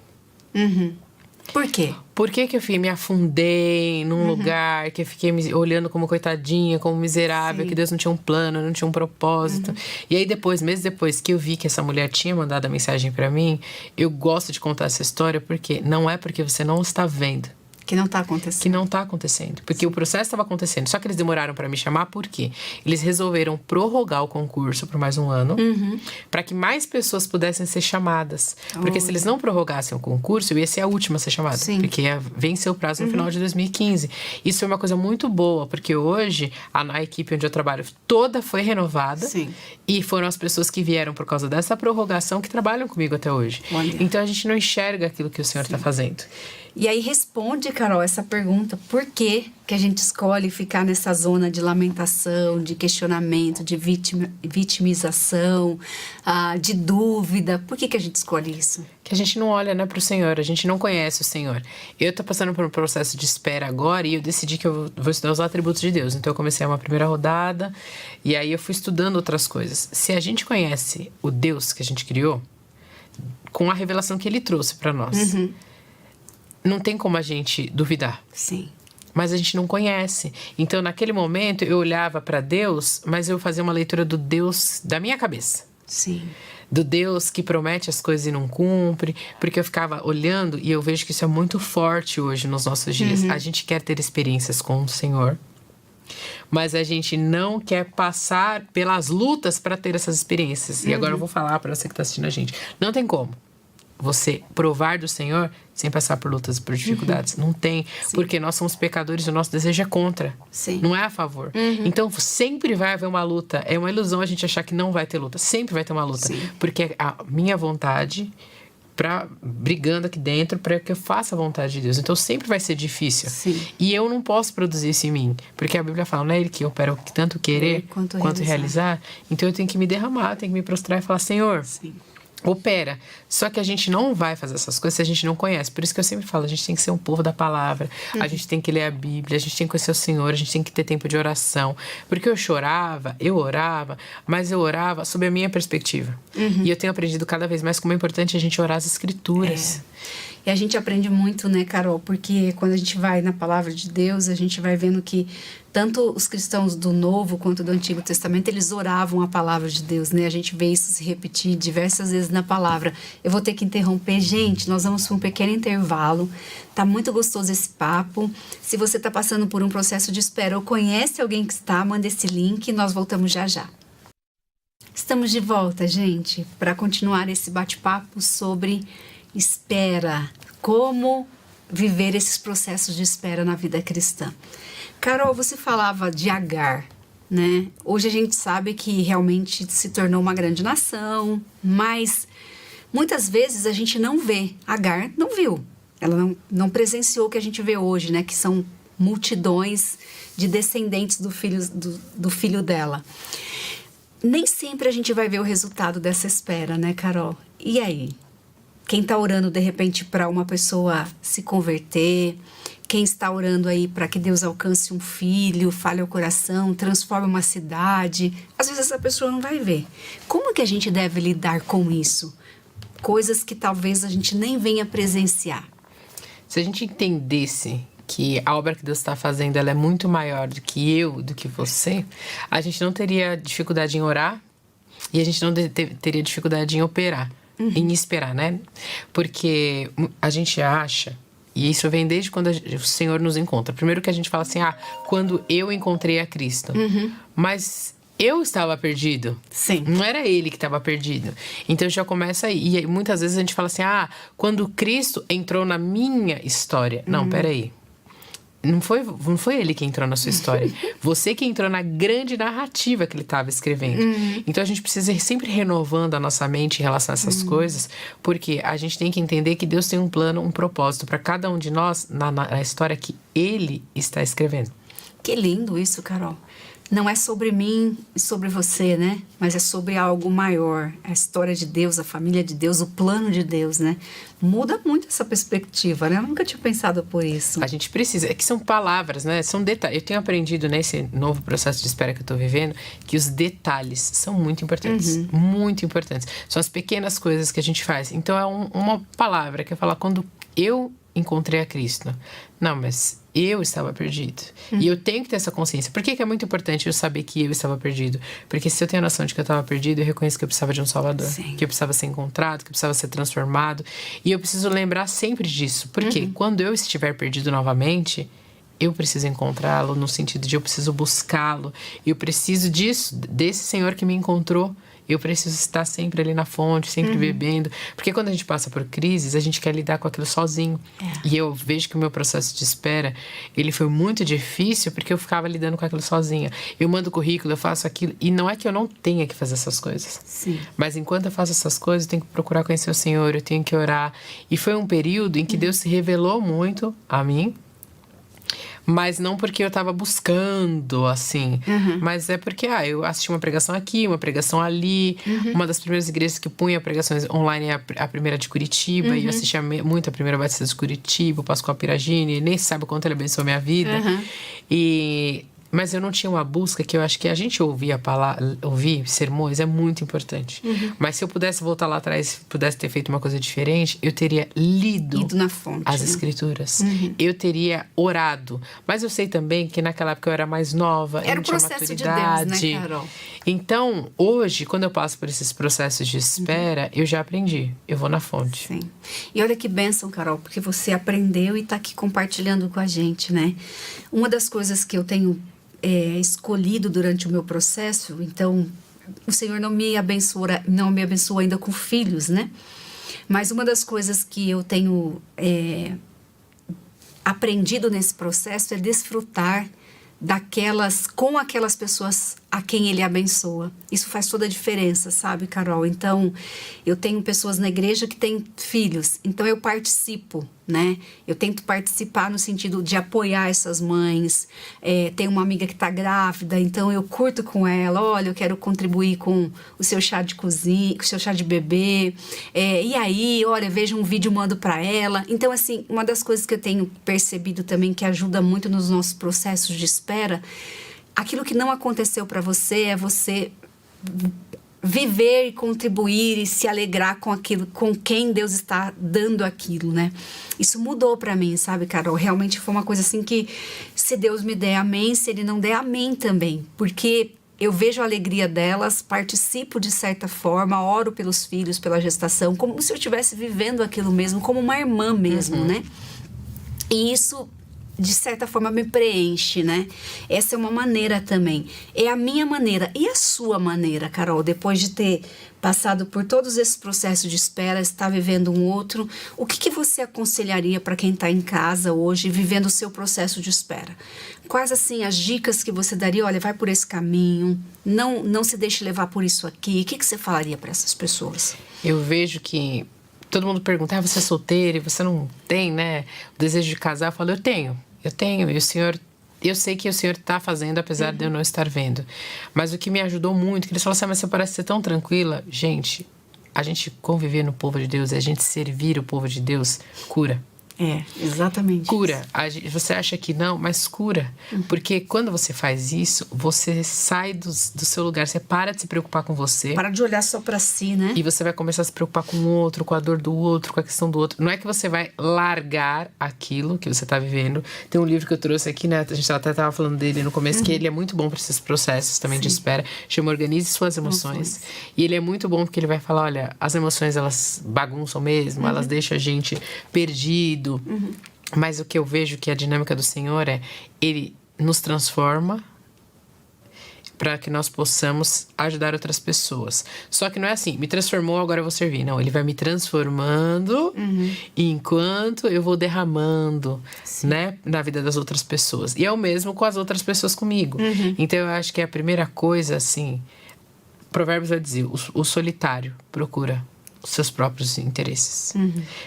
Por quê? Por que eu me afundei num lugar que eu fiquei me olhando como coitadinha, como miserável, que Deus não tinha um plano, não tinha um propósito. E aí, depois, meses depois que eu vi que essa mulher tinha mandado a mensagem pra mim, eu gosto de contar essa história porque não é porque você não está vendo. Que não tá acontecendo. Que não tá acontecendo. Porque o processo estava acontecendo. Só que eles demoraram para me chamar, por quê? Eles resolveram prorrogar o concurso por mais um ano. Para que mais pessoas pudessem ser chamadas. Porque se eles não prorrogassem o concurso, eu ia ser a última a ser chamada. Porque ia vencer o prazo no final de 2015. Isso foi uma coisa muito boa. Porque hoje, a equipe onde eu trabalho toda foi renovada. E foram as pessoas que vieram por causa dessa prorrogação que trabalham comigo até hoje. Então, a gente não enxerga aquilo que o Senhor está fazendo. E aí responde, Carol, essa pergunta: por que a gente escolhe ficar nessa zona de lamentação, de questionamento, de vitimização, de dúvida? Por que a gente escolhe isso? Que a gente não olha, né, para o Senhor, a gente não conhece o Senhor. Eu estou passando por um processo de espera agora e eu decidi que eu vou estudar os atributos de Deus. Então eu comecei uma primeira rodada e aí eu fui estudando outras coisas. Se a gente conhece o Deus que a gente criou, com a revelação que Ele trouxe para nós, não tem como a gente duvidar. Sim. Mas a gente não conhece. Então, naquele momento, eu olhava para Deus, mas eu fazia uma leitura do Deus da minha cabeça. Sim. Do Deus que promete as coisas e não cumpre. Porque eu ficava olhando e eu vejo que isso é muito forte hoje nos nossos dias. A gente quer ter experiências com o Senhor, mas a gente não quer passar pelas lutas para ter essas experiências. E agora eu vou falar para você que está assistindo a gente. Não tem como você provar do Senhor sem passar por lutas e por dificuldades. Não tem. Sim. Porque nós somos pecadores e o nosso desejo é contra. Sim. Não é a favor. Então, sempre vai haver uma luta. É uma ilusão a gente achar que não vai ter luta. Sempre vai ter uma luta. Sim. Porque a minha vontade brigando aqui dentro para que eu faça a vontade de Deus. Então, sempre vai ser difícil. Sim. E eu não posso produzir isso em mim. Porque a Bíblia fala, não é Ele que opera o que tanto querer quanto realizar. Então, eu tenho que me derramar, tenho que me prostrar e falar, Senhor... Sim. Opera. Só que a gente não vai fazer essas coisas se a gente não conhece. Por isso que eu sempre falo, a gente tem que ser um povo da palavra. A gente tem que ler a Bíblia, a gente tem que conhecer o Senhor, a gente tem que ter tempo de oração. Porque eu chorava, eu orava, mas eu orava sob a minha perspectiva. E eu tenho aprendido cada vez mais como é importante a gente orar as Escrituras. E a gente aprende muito, né, Carol? Porque quando a gente vai na Palavra de Deus, a gente vai vendo que tanto os cristãos do Novo quanto do Antigo Testamento, eles oravam a Palavra de Deus, né? A gente vê isso se repetir diversas vezes na Palavra. Eu vou ter que interromper. Gente, nós vamos para um pequeno intervalo. Tá muito gostoso esse papo. Se você tá passando por um processo de espera ou conhece alguém que está, manda esse link e nós voltamos já já. Estamos de volta, gente, para continuar esse bate-papo sobre espera, como viver esses processos de espera na vida cristã. Carol, você falava de Agar, né? Hoje a gente sabe que realmente se tornou uma grande nação, mas muitas vezes a gente não vê. Agar não viu, ela não presenciou o que a gente vê hoje, né? Que são multidões de descendentes do filho dela. Nem sempre a gente vai ver o resultado dessa espera, né, Carol? E aí? Quem está orando, de repente, para uma pessoa se converter, quem está orando aí para que Deus alcance um filho, fale ao coração, transforme uma cidade, às vezes essa pessoa não vai ver. Como que a gente deve lidar com isso? Coisas que talvez a gente nem venha presenciar. Se a gente entendesse que a obra que Deus está fazendo ela é muito maior do que eu, do que você, a gente não teria dificuldade em orar e a gente não teria dificuldade em operar. Em esperar, né? Porque a gente acha, e isso vem desde quando o Senhor nos encontra. Primeiro que a gente fala assim, quando eu encontrei a Cristo. Mas eu estava perdido. Sim. Não era Ele que estava perdido. Então já começa aí. E muitas vezes a gente fala assim, quando Cristo entrou na minha história. Não, peraí. Não foi ele que entrou na sua história. Você que entrou na grande narrativa que ele estava escrevendo. Então, a gente precisa ir sempre renovando a nossa mente em relação a essas coisas, porque a gente tem que entender que Deus tem um plano, um propósito para cada um de nós na história que ele está escrevendo. Que lindo isso, Carol. Não é sobre mim e sobre você, né? Mas é sobre algo maior. A história de Deus, a família de Deus, o plano de Deus, né? Muda muito essa perspectiva, né? Eu nunca tinha pensado por isso. A gente precisa... É que são palavras, né? São detalhes. Eu tenho aprendido nesse novo processo de espera que eu estou vivendo que os detalhes são muito importantes. Muito importantes. São as pequenas coisas que a gente faz. Então, é uma palavra que eu falo quando eu encontrei a Cristo. Não, mas eu estava perdido. E eu tenho que ter essa consciência. Por que é muito importante eu saber que eu estava perdido? Porque se eu tenho a noção de que eu estava perdido, eu reconheço que eu precisava de um Salvador. Sim. Que eu precisava ser encontrado, que eu precisava ser transformado. E eu preciso lembrar sempre disso. Porque quando eu estiver perdido novamente, eu preciso encontrá-lo no sentido de eu preciso buscá-lo. Eu preciso desse Senhor que me encontrou. eu preciso estar sempre ali na fonte, sempre bebendo. Porque quando a gente passa por crises, a gente quer lidar com aquilo sozinho. E eu vejo que o meu processo de espera, ele foi muito difícil porque eu ficava lidando com aquilo sozinha. Eu mando currículo, eu faço aquilo. E não é que eu não tenha que fazer essas coisas. Sim. Mas enquanto eu faço essas coisas, eu tenho que procurar conhecer o Senhor, eu tenho que orar. E foi um período em que Deus se revelou muito a mim. Mas não porque eu tava buscando, assim. Mas é porque, eu assisti uma pregação aqui, uma pregação ali. Uma das primeiras igrejas que punha pregações online é a primeira de Curitiba. E eu assistia muito a primeira Batista de Curitiba, o Pascoal Piragini. Nem sabe o quanto ele abençoou a minha vida. Mas eu não tinha uma busca que eu acho que a gente ouvir sermões é muito importante. Mas se eu pudesse voltar lá atrás, pudesse ter feito uma coisa diferente, eu teria ido na fonte, as escrituras. Eu teria orado. Mas eu sei também que naquela época eu era mais nova, eu não tinha maturidade. De Deus, né, Carol? Então, hoje, quando eu passo por esses processos de espera, eu já aprendi. Eu vou na fonte. Sim. E olha que bênção, Carol, porque você aprendeu e está aqui compartilhando com a gente, né? Uma das coisas que eu tenho escolhido durante o meu processo, então o Senhor não me abençoou ainda com filhos, né? Mas uma das coisas que eu tenho aprendido nesse processo é desfrutar com aquelas pessoas a quem Ele abençoa. Isso faz toda a diferença, sabe, Carol? Então, eu tenho pessoas na igreja que têm filhos, então eu participo, né? Eu tento participar no sentido de apoiar essas mães. Tem uma amiga que está grávida, então eu curto com ela. Olha, eu quero contribuir com o seu chá de cozinha, com o seu chá de bebê. E aí, olha, vejo um vídeo, mando para ela. Então, assim, uma das coisas que eu tenho percebido também que ajuda muito nos nossos processos de espera, aquilo que não aconteceu para você é você viver e contribuir e se alegrar com aquilo, com quem Deus está dando aquilo, né? Isso mudou para mim, sabe, Carol? Realmente foi uma coisa assim que, se Deus me der, amém. Se Ele não der, amém também. Porque eu vejo a alegria delas, participo de certa forma, oro pelos filhos, pela gestação, como se eu estivesse vivendo aquilo mesmo, como uma irmã mesmo, né? E isso, de certa forma, me preenche, né? Essa é uma maneira também. É a minha maneira. E a sua maneira, Carol? Depois de ter passado por todos esses processos de espera, estar vivendo um outro, o que você aconselharia para quem está em casa hoje, vivendo o seu processo de espera? Quais, assim, as dicas que você daria? Olha, vai por esse caminho, não se deixe levar por isso aqui. O que você falaria para essas pessoas? Eu vejo que todo mundo pergunta, você é solteira e você não tem, né, o desejo de casar? Eu falo, eu tenho. E o Senhor, eu sei que o Senhor está fazendo, apesar de eu não estar vendo. Mas o que me ajudou muito, que eles falaram assim, mas você parece ser tão tranquila. Gente, a gente conviver no povo de Deus, a gente servir o povo de Deus, cura. Exatamente. Cura. Você acha que não, mas cura. Porque quando você faz isso, você sai do seu lugar, você para de se preocupar com você. Para de olhar só para si, né? E você vai começar a se preocupar com o outro, com a dor do outro, com a questão do outro. Não é que você vai largar aquilo que você está vivendo. Tem um livro que eu trouxe aqui, né? A gente até estava falando dele no começo, que ele é muito bom para esses processos também de espera. Chama Organize Suas Emoções. E ele é muito bom porque ele vai falar, olha, as emoções, elas bagunçam mesmo, elas deixam a gente perdido. Mas o que eu vejo que a dinâmica do Senhor Ele nos transforma para que nós possamos ajudar outras pessoas. Só que não é assim, me transformou, agora eu vou servir. Não, Ele vai me transformando enquanto eu vou derramando, né, na vida das outras pessoas. E é o mesmo com as outras pessoas comigo. Então eu acho que a primeira coisa, assim, Provérbios vai dizer, o solitário procura os seus próprios interesses.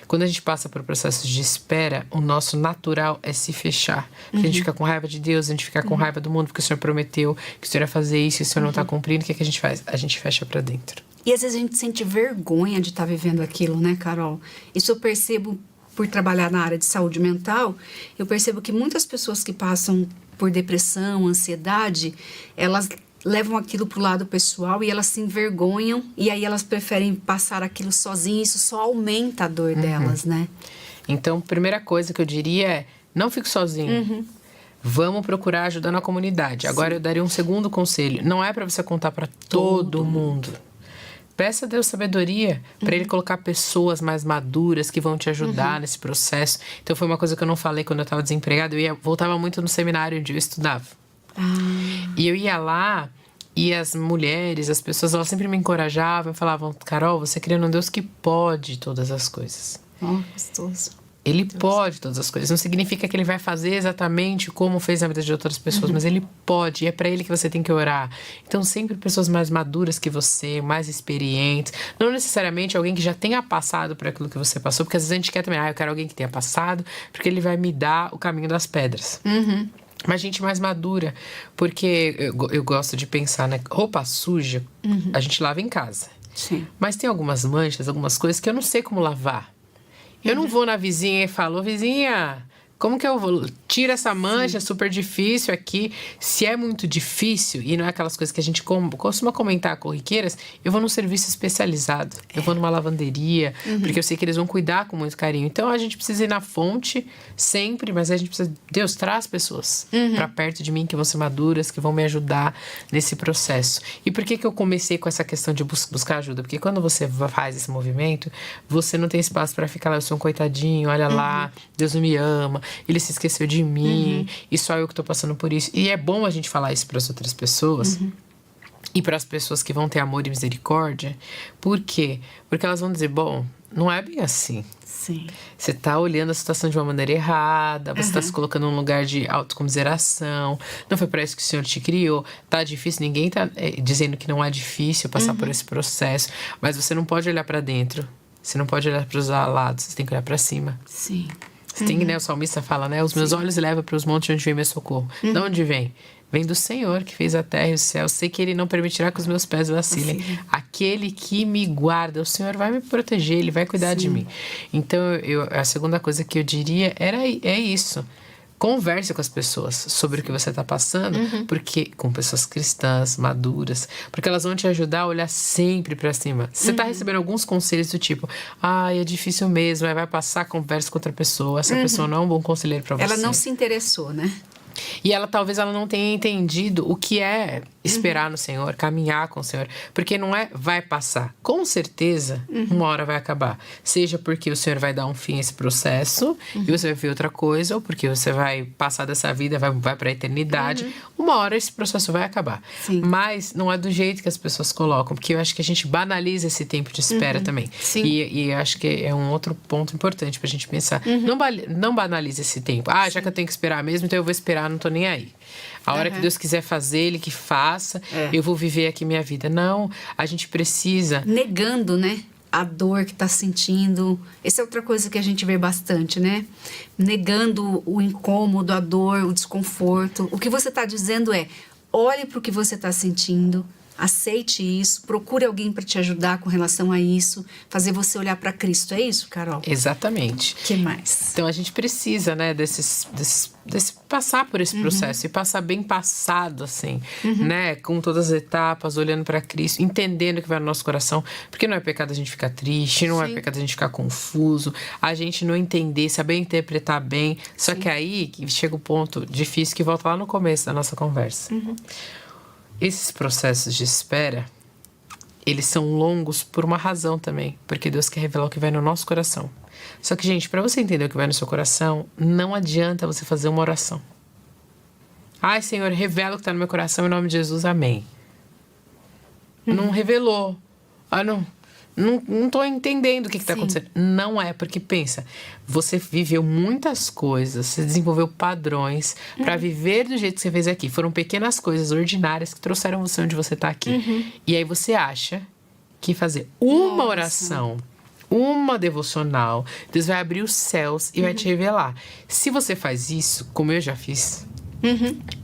Quando a gente passa por processos de espera, o nosso natural é se fechar. Porque a gente fica com raiva de Deus, a gente fica com raiva do mundo, porque o Senhor prometeu que o Senhor ia fazer isso e o Senhor não está cumprindo. O que a gente faz? A gente fecha para dentro. E às vezes a gente sente vergonha de estar vivendo aquilo, né, Carol? Isso eu percebo por trabalhar na área de saúde mental. Eu percebo que muitas pessoas que passam por depressão, ansiedade, elas levam aquilo pro lado pessoal e elas se envergonham e aí elas preferem passar aquilo sozinhas. Isso só aumenta a dor delas, né? Então, primeira coisa que eu diria é, não fique sozinho. Vamos procurar ajuda na comunidade. Agora eu daria um segundo conselho. Não é para você contar para todo mundo. Peça a Deus sabedoria para Ele colocar pessoas mais maduras que vão te ajudar nesse processo. Então, foi uma coisa que eu não falei quando eu estava desempregada. Voltava muito no seminário onde eu estudava. E eu ia lá E as mulheres, as pessoas, elas sempre me encorajavam e falavam: Carol, você crê num Deus que pode todas as coisas. Gostoso. Ele pode todas as coisas. Não significa que ele vai fazer exatamente como fez na vida de outras pessoas, mas ele pode. E é para ele que você tem que orar. Então, sempre pessoas mais maduras que você, mais experientes. Não necessariamente alguém que já tenha passado por aquilo que você passou, porque às vezes a gente quer também, eu quero alguém que tenha passado, porque ele vai me dar o caminho das pedras. Mas gente mais madura, porque eu gosto de pensar, né? Roupa suja, a gente lava em casa. Sim. Mas tem algumas manchas, algumas coisas que eu não sei como lavar. Eu não vou na vizinha e falo: vizinha, como que eu vou? Tira essa mancha, super difícil aqui. Se é muito difícil, e não é aquelas coisas que a gente costuma comentar corriqueiras, eu vou num serviço especializado. Eu vou numa lavanderia, porque eu sei que eles vão cuidar com muito carinho. Então, a gente precisa ir na fonte sempre, mas a gente precisa... Deus, traz pessoas para perto de mim que vão ser maduras, que vão me ajudar nesse processo. E por que eu comecei com essa questão de buscar ajuda? Porque quando você faz esse movimento, você não tem espaço para ficar lá: eu sou um coitadinho, olha lá, Deus não me ama, ele se esqueceu de mim, e só eu que tô passando por isso. E é bom a gente falar isso para as outras pessoas, e para as pessoas que vão ter amor e misericórdia. Por quê? Porque elas vão dizer: bom, não é bem assim. Sim. Você tá olhando a situação de uma maneira errada, você tá se colocando num lugar de autocomiseração, não foi para isso que o Senhor te criou, tá difícil, ninguém tá dizendo que não é difícil passar por esse processo, mas você não pode olhar para dentro, você não pode olhar para os lados, você tem que olhar para cima. Sim. Você tem, né, o salmista fala, né? Os meus olhos levam para os montes de onde vem meu socorro. De onde vem? Vem do Senhor, que fez a terra e o céu. Sei que Ele não permitirá que os meus pés vacilem. Aquele que me guarda, o Senhor vai me proteger, Ele vai cuidar de mim. Então, a segunda coisa que eu diria é isso. Converse com as pessoas sobre o que você está passando, porque com pessoas cristãs, maduras, porque elas vão te ajudar a olhar sempre para cima. Você está recebendo alguns conselhos do tipo: é difícil mesmo, aí vai passar, conversa com outra pessoa, essa pessoa não é um bom conselheiro para você. Ela não se interessou, né? E talvez ela não tenha entendido o que é esperar no Senhor, caminhar com o Senhor. Porque não vai passar. Com certeza, uma hora vai acabar. Seja porque o Senhor vai dar um fim a esse processo e você vai ver outra coisa, ou porque você vai passar dessa vida, vai para a eternidade. Uma hora esse processo vai acabar. Sim. Mas não é do jeito que as pessoas colocam, porque eu acho que a gente banaliza esse tempo de espera também. Sim. E eu acho que é um outro ponto importante pra gente pensar. Não banalize esse tempo. Já que eu tenho que esperar mesmo, então eu vou esperar, não tô nem aí. A hora que Deus quiser fazer, Ele que faça, eu vou viver aqui minha vida. Não, a gente precisa... Negando, né? A dor que tá sentindo. Essa é outra coisa que a gente vê bastante, né? Negando o incômodo, a dor, o desconforto. O que você tá dizendo é: olhe pro que você tá sentindo, aceite isso, procure alguém para te ajudar com relação a isso, fazer você olhar para Cristo. É isso, Carol? Exatamente. O que mais? Então a gente precisa, né, desse passar por esse processo e passar bem passado, assim, né, com todas as etapas, olhando para Cristo, entendendo o que vai no nosso coração, porque não é pecado a gente ficar triste, não é pecado a gente ficar confuso, a gente não entender, saber interpretar bem. Só que aí que chega o ponto difícil que volta lá no começo da nossa conversa. Esses processos de espera, eles são longos por uma razão também, porque Deus quer revelar o que vai no nosso coração. Só que, gente, para você entender o que vai no seu coração, não adianta você fazer uma oração. Ai, Senhor, revela o que está no meu coração em nome de Jesus, amém. Não revelou. Não estou entendendo o que está acontecendo. Não é, porque pensa, você viveu muitas coisas, você desenvolveu padrões para viver do jeito que você fez aqui. Foram pequenas coisas ordinárias que trouxeram você onde você está aqui. E aí você acha que fazer uma oração, uma devocional, Deus vai abrir os céus e vai te revelar. Se você faz isso, como eu já fiz,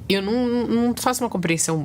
eu não faço uma compreensão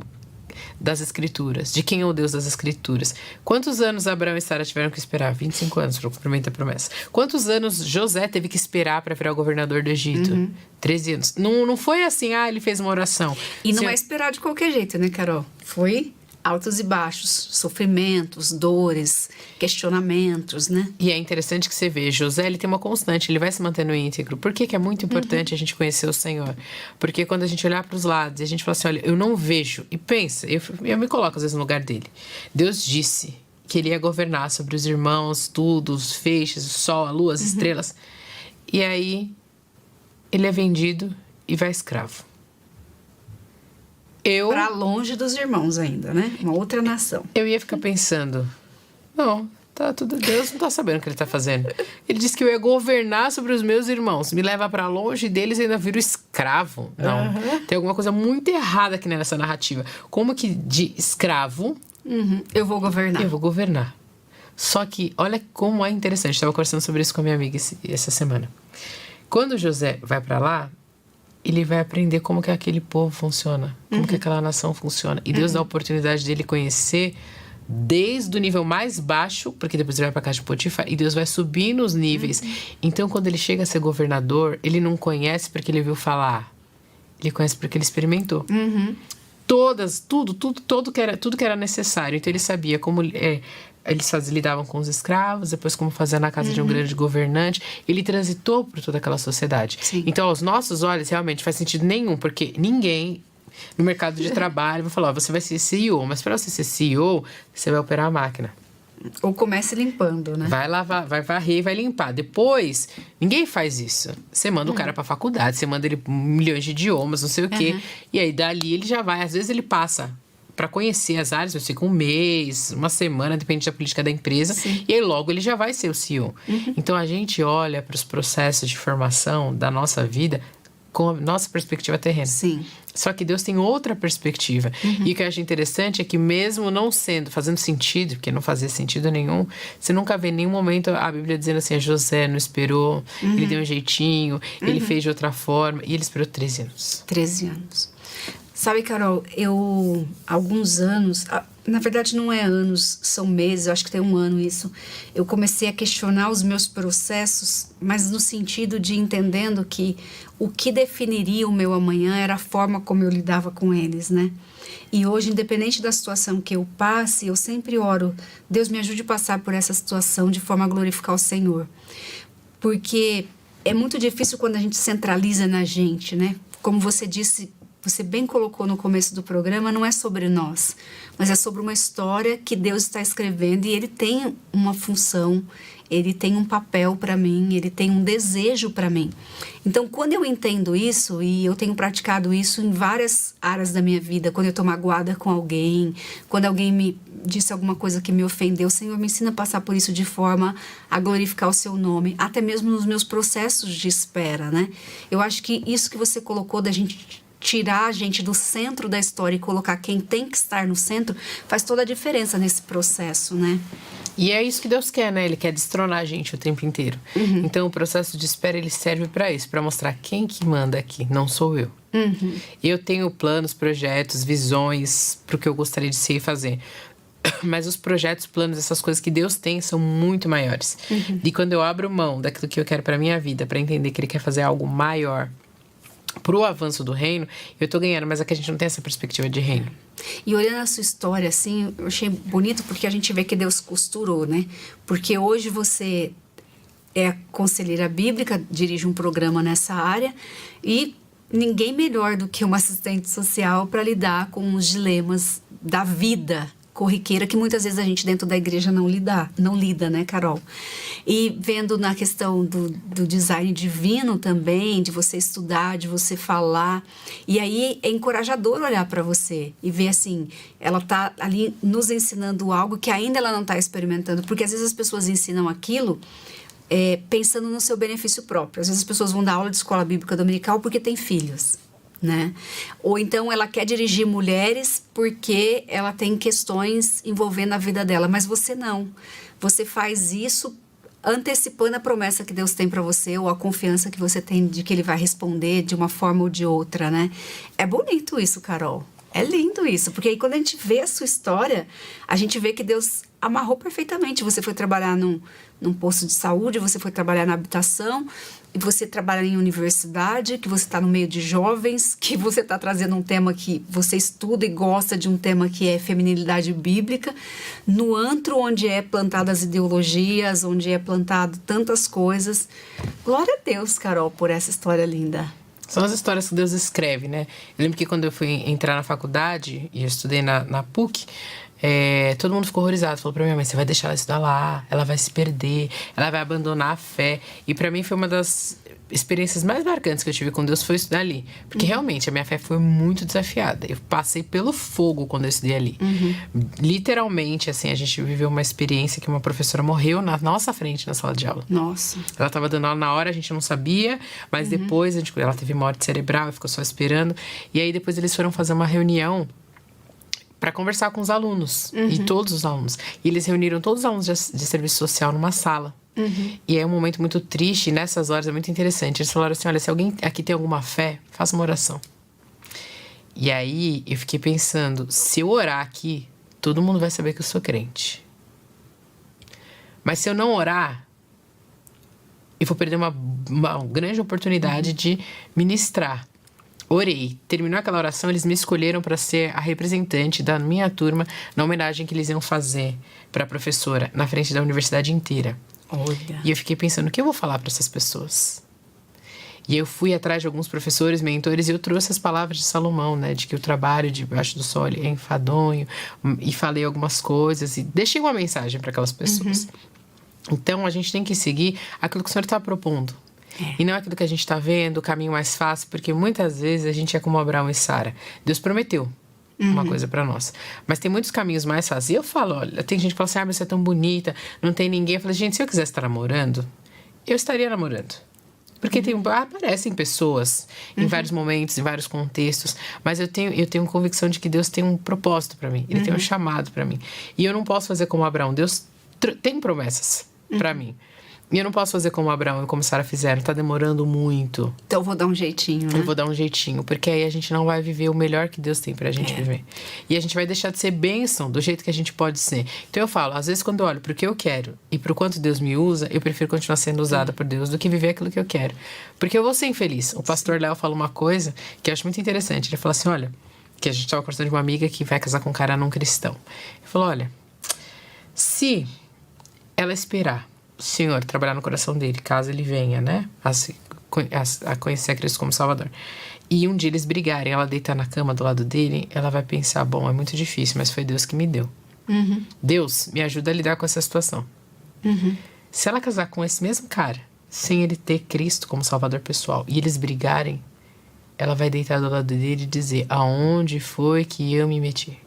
das Escrituras, de quem é o Deus das Escrituras. Quantos anos Abraão e Sara tiveram que esperar? 25 anos para o cumprimento da promessa. Quantos anos José teve que esperar para virar o governador do Egito? 13 anos. Não foi assim, ele fez uma oração. E não é esperar de qualquer jeito, né, Carol? Foi altos e baixos, sofrimentos, dores, questionamentos, né? E é interessante que você vê, José, ele tem uma constante, ele vai se mantendo íntegro. Por que é muito importante a gente conhecer o Senhor? Porque quando a gente olhar para os lados e a gente fala assim, olha, eu não vejo, e pensa, eu me coloco às vezes no lugar dele. Deus disse que ele ia governar sobre os irmãos, tudo, os feixes, o sol, a lua, as estrelas. E aí, ele é vendido e vai escravo. para longe dos irmãos ainda, né? Uma outra nação. Eu ia ficar pensando, não, tá tudo, Deus não tá sabendo o que ele tá fazendo. Ele disse que eu ia governar sobre os meus irmãos, me leva para longe deles e ainda viro escravo. Não, tem alguma coisa muito errada aqui nessa narrativa. Como que de escravo... Eu vou governar. Eu vou governar. Só que, olha como é interessante. Estava conversando sobre isso com a minha amiga essa semana. Quando José vai para lá, ele vai aprender como que aquele povo funciona. Como que aquela nação funciona. E Deus dá a oportunidade dele conhecer desde o nível mais baixo, porque depois ele vai para casa de Potifar, e Deus vai subindo os níveis. Então, quando ele chega a ser governador, ele não conhece porque ele viu falar. Ele conhece porque ele experimentou. Tudo que era necessário. Então, ele sabia como eles lidavam com os escravos, depois como fazer na casa de um grande governante. Ele transitou por toda aquela sociedade. Sim. Então, aos nossos olhos, realmente faz sentido nenhum, porque ninguém no mercado de trabalho vai falar, você vai ser CEO, mas para você ser CEO, você vai operar a máquina. Ou comece limpando, né? Vai lavar, vai varrer e vai limpar. Depois, ninguém faz isso. Você manda o cara pra faculdade, você manda ele milhões de idiomas, não sei o quê. E aí, dali, ele já vai. Às vezes, ele passa para conhecer as áreas, você fica um mês, uma semana, depende da política da empresa. Sim. E aí, logo, ele já vai ser o CEO. Então, a gente olha para os processos de formação da nossa vida com a nossa perspectiva terrena. Sim. Só que Deus tem outra perspectiva. E o que eu acho interessante é que mesmo não fazendo sentido, porque não fazia sentido nenhum, você nunca vê em nenhum momento a Bíblia dizendo assim, José não esperou, ele deu um jeitinho, ele fez de outra forma, e ele esperou 13 anos. 13 anos. Sabe, Carol, eu, há alguns anos, na verdade não é anos, são meses, eu acho que tem um ano isso, eu comecei a questionar os meus processos, mas no sentido de entendendo que o que definiria o meu amanhã era a forma como eu lidava com eles, né? E hoje, independente da situação que eu passe, eu sempre oro, Deus me ajude a passar por essa situação de forma a glorificar o Senhor. Porque é muito difícil quando a gente centraliza na gente, né? Como você disse, você bem colocou no começo do programa, não é sobre nós, mas é sobre uma história que Deus está escrevendo e Ele tem uma função, Ele tem um papel para mim, Ele tem um desejo para mim. Então, quando eu entendo isso, e eu tenho praticado isso em várias áreas da minha vida, quando eu estou magoada com alguém, quando alguém me disse alguma coisa que me ofendeu, Senhor, me ensina a passar por isso de forma a glorificar o Seu nome, até mesmo nos meus processos de espera, né? Eu acho que isso que você colocou da gente tirar a gente do centro da história e colocar quem tem que estar no centro, faz toda a diferença nesse processo, né? E é isso que Deus quer, né? Ele quer destronar a gente o tempo inteiro. Então, o processo de espera, ele serve para isso, para mostrar quem que manda aqui, não sou eu. Eu tenho planos, projetos, visões para o que eu gostaria de ser e fazer. Mas os projetos, planos, essas coisas que Deus tem são muito maiores. E quando eu abro mão daquilo que eu quero para minha vida, para entender que Ele quer fazer algo maior pro avanço do reino, eu tô ganhando, mas é que a gente não tem essa perspectiva de reino. E olhando a sua história, assim, eu achei bonito porque a gente vê que Deus costurou, né? Porque hoje você é conselheira bíblica, dirige um programa nessa área e ninguém melhor do que uma assistente social para lidar com os dilemas da vida corriqueira que muitas vezes a gente dentro da igreja não lida, né, Carol? E vendo na questão do design divino também, de você estudar, de você falar, e aí é encorajador olhar para você e ver assim, ela tá ali nos ensinando algo que ainda ela não está experimentando, porque às vezes as pessoas ensinam aquilo pensando no seu benefício próprio. Às vezes as pessoas vão dar aula de escola bíblica dominical porque têm filhos, né? Ou então ela quer dirigir mulheres porque ela tem questões envolvendo a vida dela, mas você não. Você faz isso antecipando a promessa que Deus tem para você ou a confiança que você tem de que Ele vai responder de uma forma ou de outra, né? É bonito isso, Carol. É lindo isso, porque aí quando a gente vê a sua história, a gente vê que Deus amarrou perfeitamente. Você foi trabalhar num posto de saúde, você foi trabalhar na habitação, e você trabalha em universidade, que você está no meio de jovens, que você está trazendo um tema que você estuda e gosta de um tema que é feminilidade bíblica, no antro onde é plantadas ideologias, onde é plantado tantas coisas. Glória a Deus, Carol, por essa história linda. São as histórias que Deus escreve, né? Eu lembro que quando eu fui entrar na faculdade, e eu estudei na PUC, todo mundo ficou horrorizado. Falou pra minha mãe, você vai deixar ela estudar lá, ela vai se perder, ela vai abandonar a fé. E pra mim foi uma das experiências mais marcantes que eu tive com Deus, foi estudar ali. Porque realmente a minha fé foi muito desafiada. Eu passei pelo fogo quando eu estudei ali. Literalmente, assim, a gente viveu uma experiência que uma professora morreu na nossa frente na sala de aula. Nossa. Ela tava dando aula na hora, a gente não sabia, mas depois ela teve morte cerebral, ficou só esperando. E aí depois eles foram fazer uma reunião para conversar com os alunos, e todos os alunos. E eles reuniram todos os alunos de serviço social numa sala. E é um momento muito triste, e nessas horas é muito interessante. Eles falaram assim, olha, se alguém aqui tem alguma fé, faça uma oração. E aí eu fiquei pensando, se eu orar aqui, todo mundo vai saber que eu sou crente. Mas se eu não orar, eu vou perder uma grande oportunidade de ministrar. Orei. Terminou aquela oração, eles me escolheram para ser a representante da minha turma na homenagem que eles iam fazer para a professora na frente da universidade inteira. Olha. E eu fiquei pensando, o que eu vou falar para essas pessoas? E eu fui atrás de alguns professores, mentores, e eu trouxe as palavras de Salomão, né? De que o trabalho debaixo do sol é enfadonho. E falei algumas coisas e deixei uma mensagem para aquelas pessoas. Então, a gente tem que seguir aquilo que o Senhor está propondo. E não aquilo que a gente está vendo, o caminho mais fácil, porque muitas vezes a gente é como Abraão e Sara. Deus prometeu uma coisa para nós. Mas tem muitos caminhos mais fáceis. E eu falo, olha, tem gente que fala assim, mas você é tão bonita, não tem ninguém. Eu falo, gente, se eu quisesse estar namorando, eu estaria namorando. Porque aparecem pessoas em vários momentos, em vários contextos. Mas eu tenho convicção de que Deus tem um propósito para mim. Ele tem um chamado para mim. E eu não posso fazer como Abraão. Deus tem promessas para mim. E eu não posso fazer como Abraão e como Sara fizeram. Tá demorando muito. Então eu vou dar um jeitinho, né? Eu vou dar um jeitinho. Porque aí a gente não vai viver o melhor que Deus tem pra gente viver. E a gente vai deixar de ser bênção do jeito que a gente pode ser. Então eu falo, às vezes quando eu olho pro que eu quero e pro quanto Deus me usa, eu prefiro continuar sendo usada por Deus do que viver aquilo que eu quero. Porque eu vou ser infeliz. O pastor Léo fala uma coisa que eu acho muito interessante. Ele fala assim, olha, que a gente tava conversando de uma amiga que vai casar com um cara não cristão. Ele falou, olha, se ela esperar o Senhor trabalhar no coração dele, caso ele venha, né, a conhecer a Cristo como Salvador, e um dia eles brigarem, ela deitar na cama do lado dele, ela vai pensar, bom, é muito difícil, mas foi Deus que me deu. Deus me ajuda a lidar com essa situação. Se ela casar com esse mesmo cara, sem ele ter Cristo como Salvador pessoal, e eles brigarem, ela vai deitar do lado dele e dizer, aonde foi que eu me meti?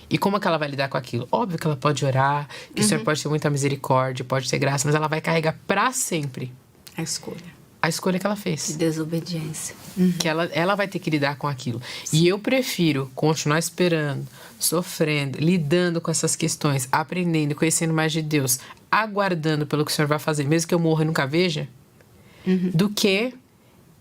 E como é que ela vai lidar com aquilo? Óbvio que ela pode orar, que o Senhor pode ter muita misericórdia, pode ter graça, mas ela vai carregar pra sempre A escolha. a escolha que ela fez. De desobediência. Que ela vai ter que lidar com aquilo. E eu prefiro continuar esperando, sofrendo, lidando com essas questões, aprendendo, conhecendo mais de Deus, aguardando pelo que o Senhor vai fazer, mesmo que eu morra e nunca veja, do que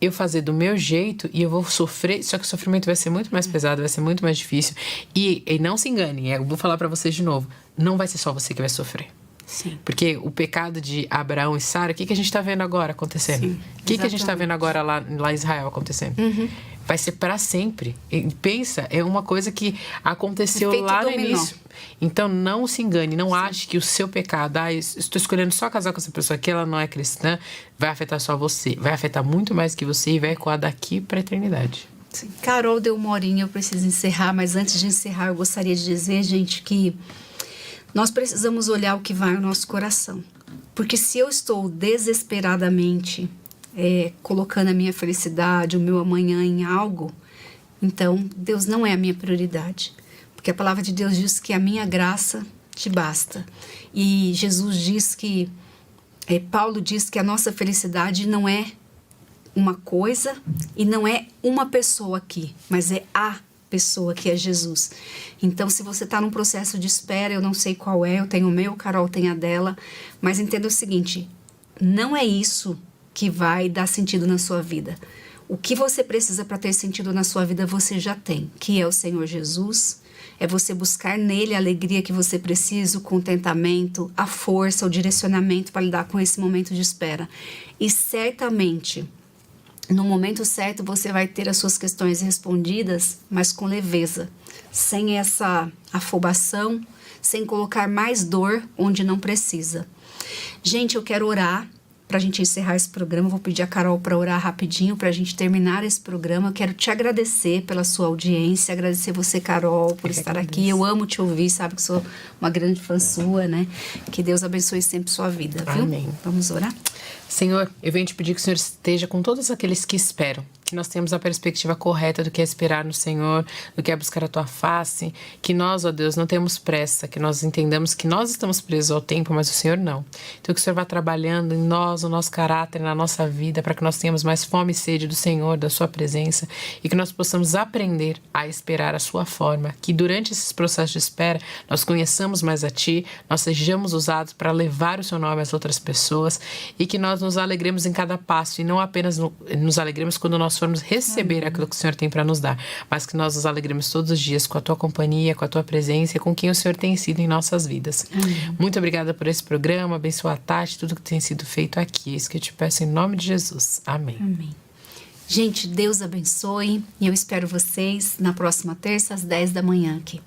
eu fazer do meu jeito e eu vou sofrer, só que o sofrimento vai ser muito mais pesado, vai ser muito mais difícil. E não se engane, eu vou falar pra vocês de novo, não vai ser só você que vai sofrer. Sim. Porque o pecado de Abraão e Sara, o que a gente tá vendo agora acontecendo? Sim, o que a gente tá vendo agora lá em Israel acontecendo? Vai ser para sempre. E pensa, é uma coisa que aconteceu Efeito lá no dominó. início. Então, não se engane, não ache que o seu pecado, estou escolhendo só casar com essa pessoa que ela não é cristã, vai afetar só você. Vai afetar muito mais que você e vai ecoar daqui para a eternidade. Sim. Carol, deu uma horinha, eu preciso encerrar, mas antes de encerrar, eu gostaria de dizer, gente, que nós precisamos olhar o que vai no nosso coração. Porque se eu estou desesperadamente colocando a minha felicidade, o meu amanhã em algo, então Deus não é a minha prioridade. Porque a palavra de Deus diz que a minha graça te basta. E Jesus diz que, Paulo diz que a nossa felicidade não é uma coisa e não é uma pessoa aqui, mas é a pessoa que é Jesus. Então, se você está num processo de espera, eu não sei qual é, eu tenho o meu, Carol tem a dela, mas entenda o seguinte, não é isso que vai dar sentido na sua vida. O que você precisa para ter sentido na sua vida, você já tem, que é o Senhor Jesus. É você buscar nele a alegria que você precisa, o contentamento, a força, o direcionamento para lidar com esse momento de espera. E certamente, no momento certo, você vai ter as suas questões respondidas, mas com leveza, sem essa afobação, sem colocar mais dor onde não precisa. Gente, eu quero orar pra gente encerrar esse programa, eu vou pedir a Carol para orar rapidinho pra gente terminar esse programa. Eu quero te agradecer pela sua audiência, agradecer você, Carol, por estar aqui. Eu amo te ouvir, sabe que sou uma grande fã sua, né? Que Deus abençoe sempre sua vida, viu? Amém. Vamos orar? Senhor, eu venho te pedir que o Senhor esteja com todos aqueles que esperam, que nós tenhamos a perspectiva correta do que é esperar no Senhor, do que é buscar a Tua face, que nós, ó Deus, não temos pressa, que nós entendamos que nós estamos presos ao tempo, mas o Senhor não. Então que o Senhor vá trabalhando em nós, no nosso caráter, na nossa vida, para que nós tenhamos mais fome e sede do Senhor, da Sua presença, e que nós possamos aprender a esperar a Sua forma, que durante esses processos de espera, nós conheçamos mais a Ti, nós sejamos usados para levar o Seu nome às outras pessoas, e que nós nos alegremos em cada passo, e não apenas nos alegremos quando nós formos receber aquilo que o Senhor tem para nos dar, mas que nós nos alegremos todos os dias com a Tua companhia, com a Tua presença e com quem o Senhor tem sido em nossas vidas. Muito obrigada por esse programa, abençoa a Tati, tudo que tem sido feito aqui. É isso que eu te peço em nome de Jesus. Amém. Amém. Gente, Deus abençoe e eu espero vocês na próxima terça às 10 da manhã aqui.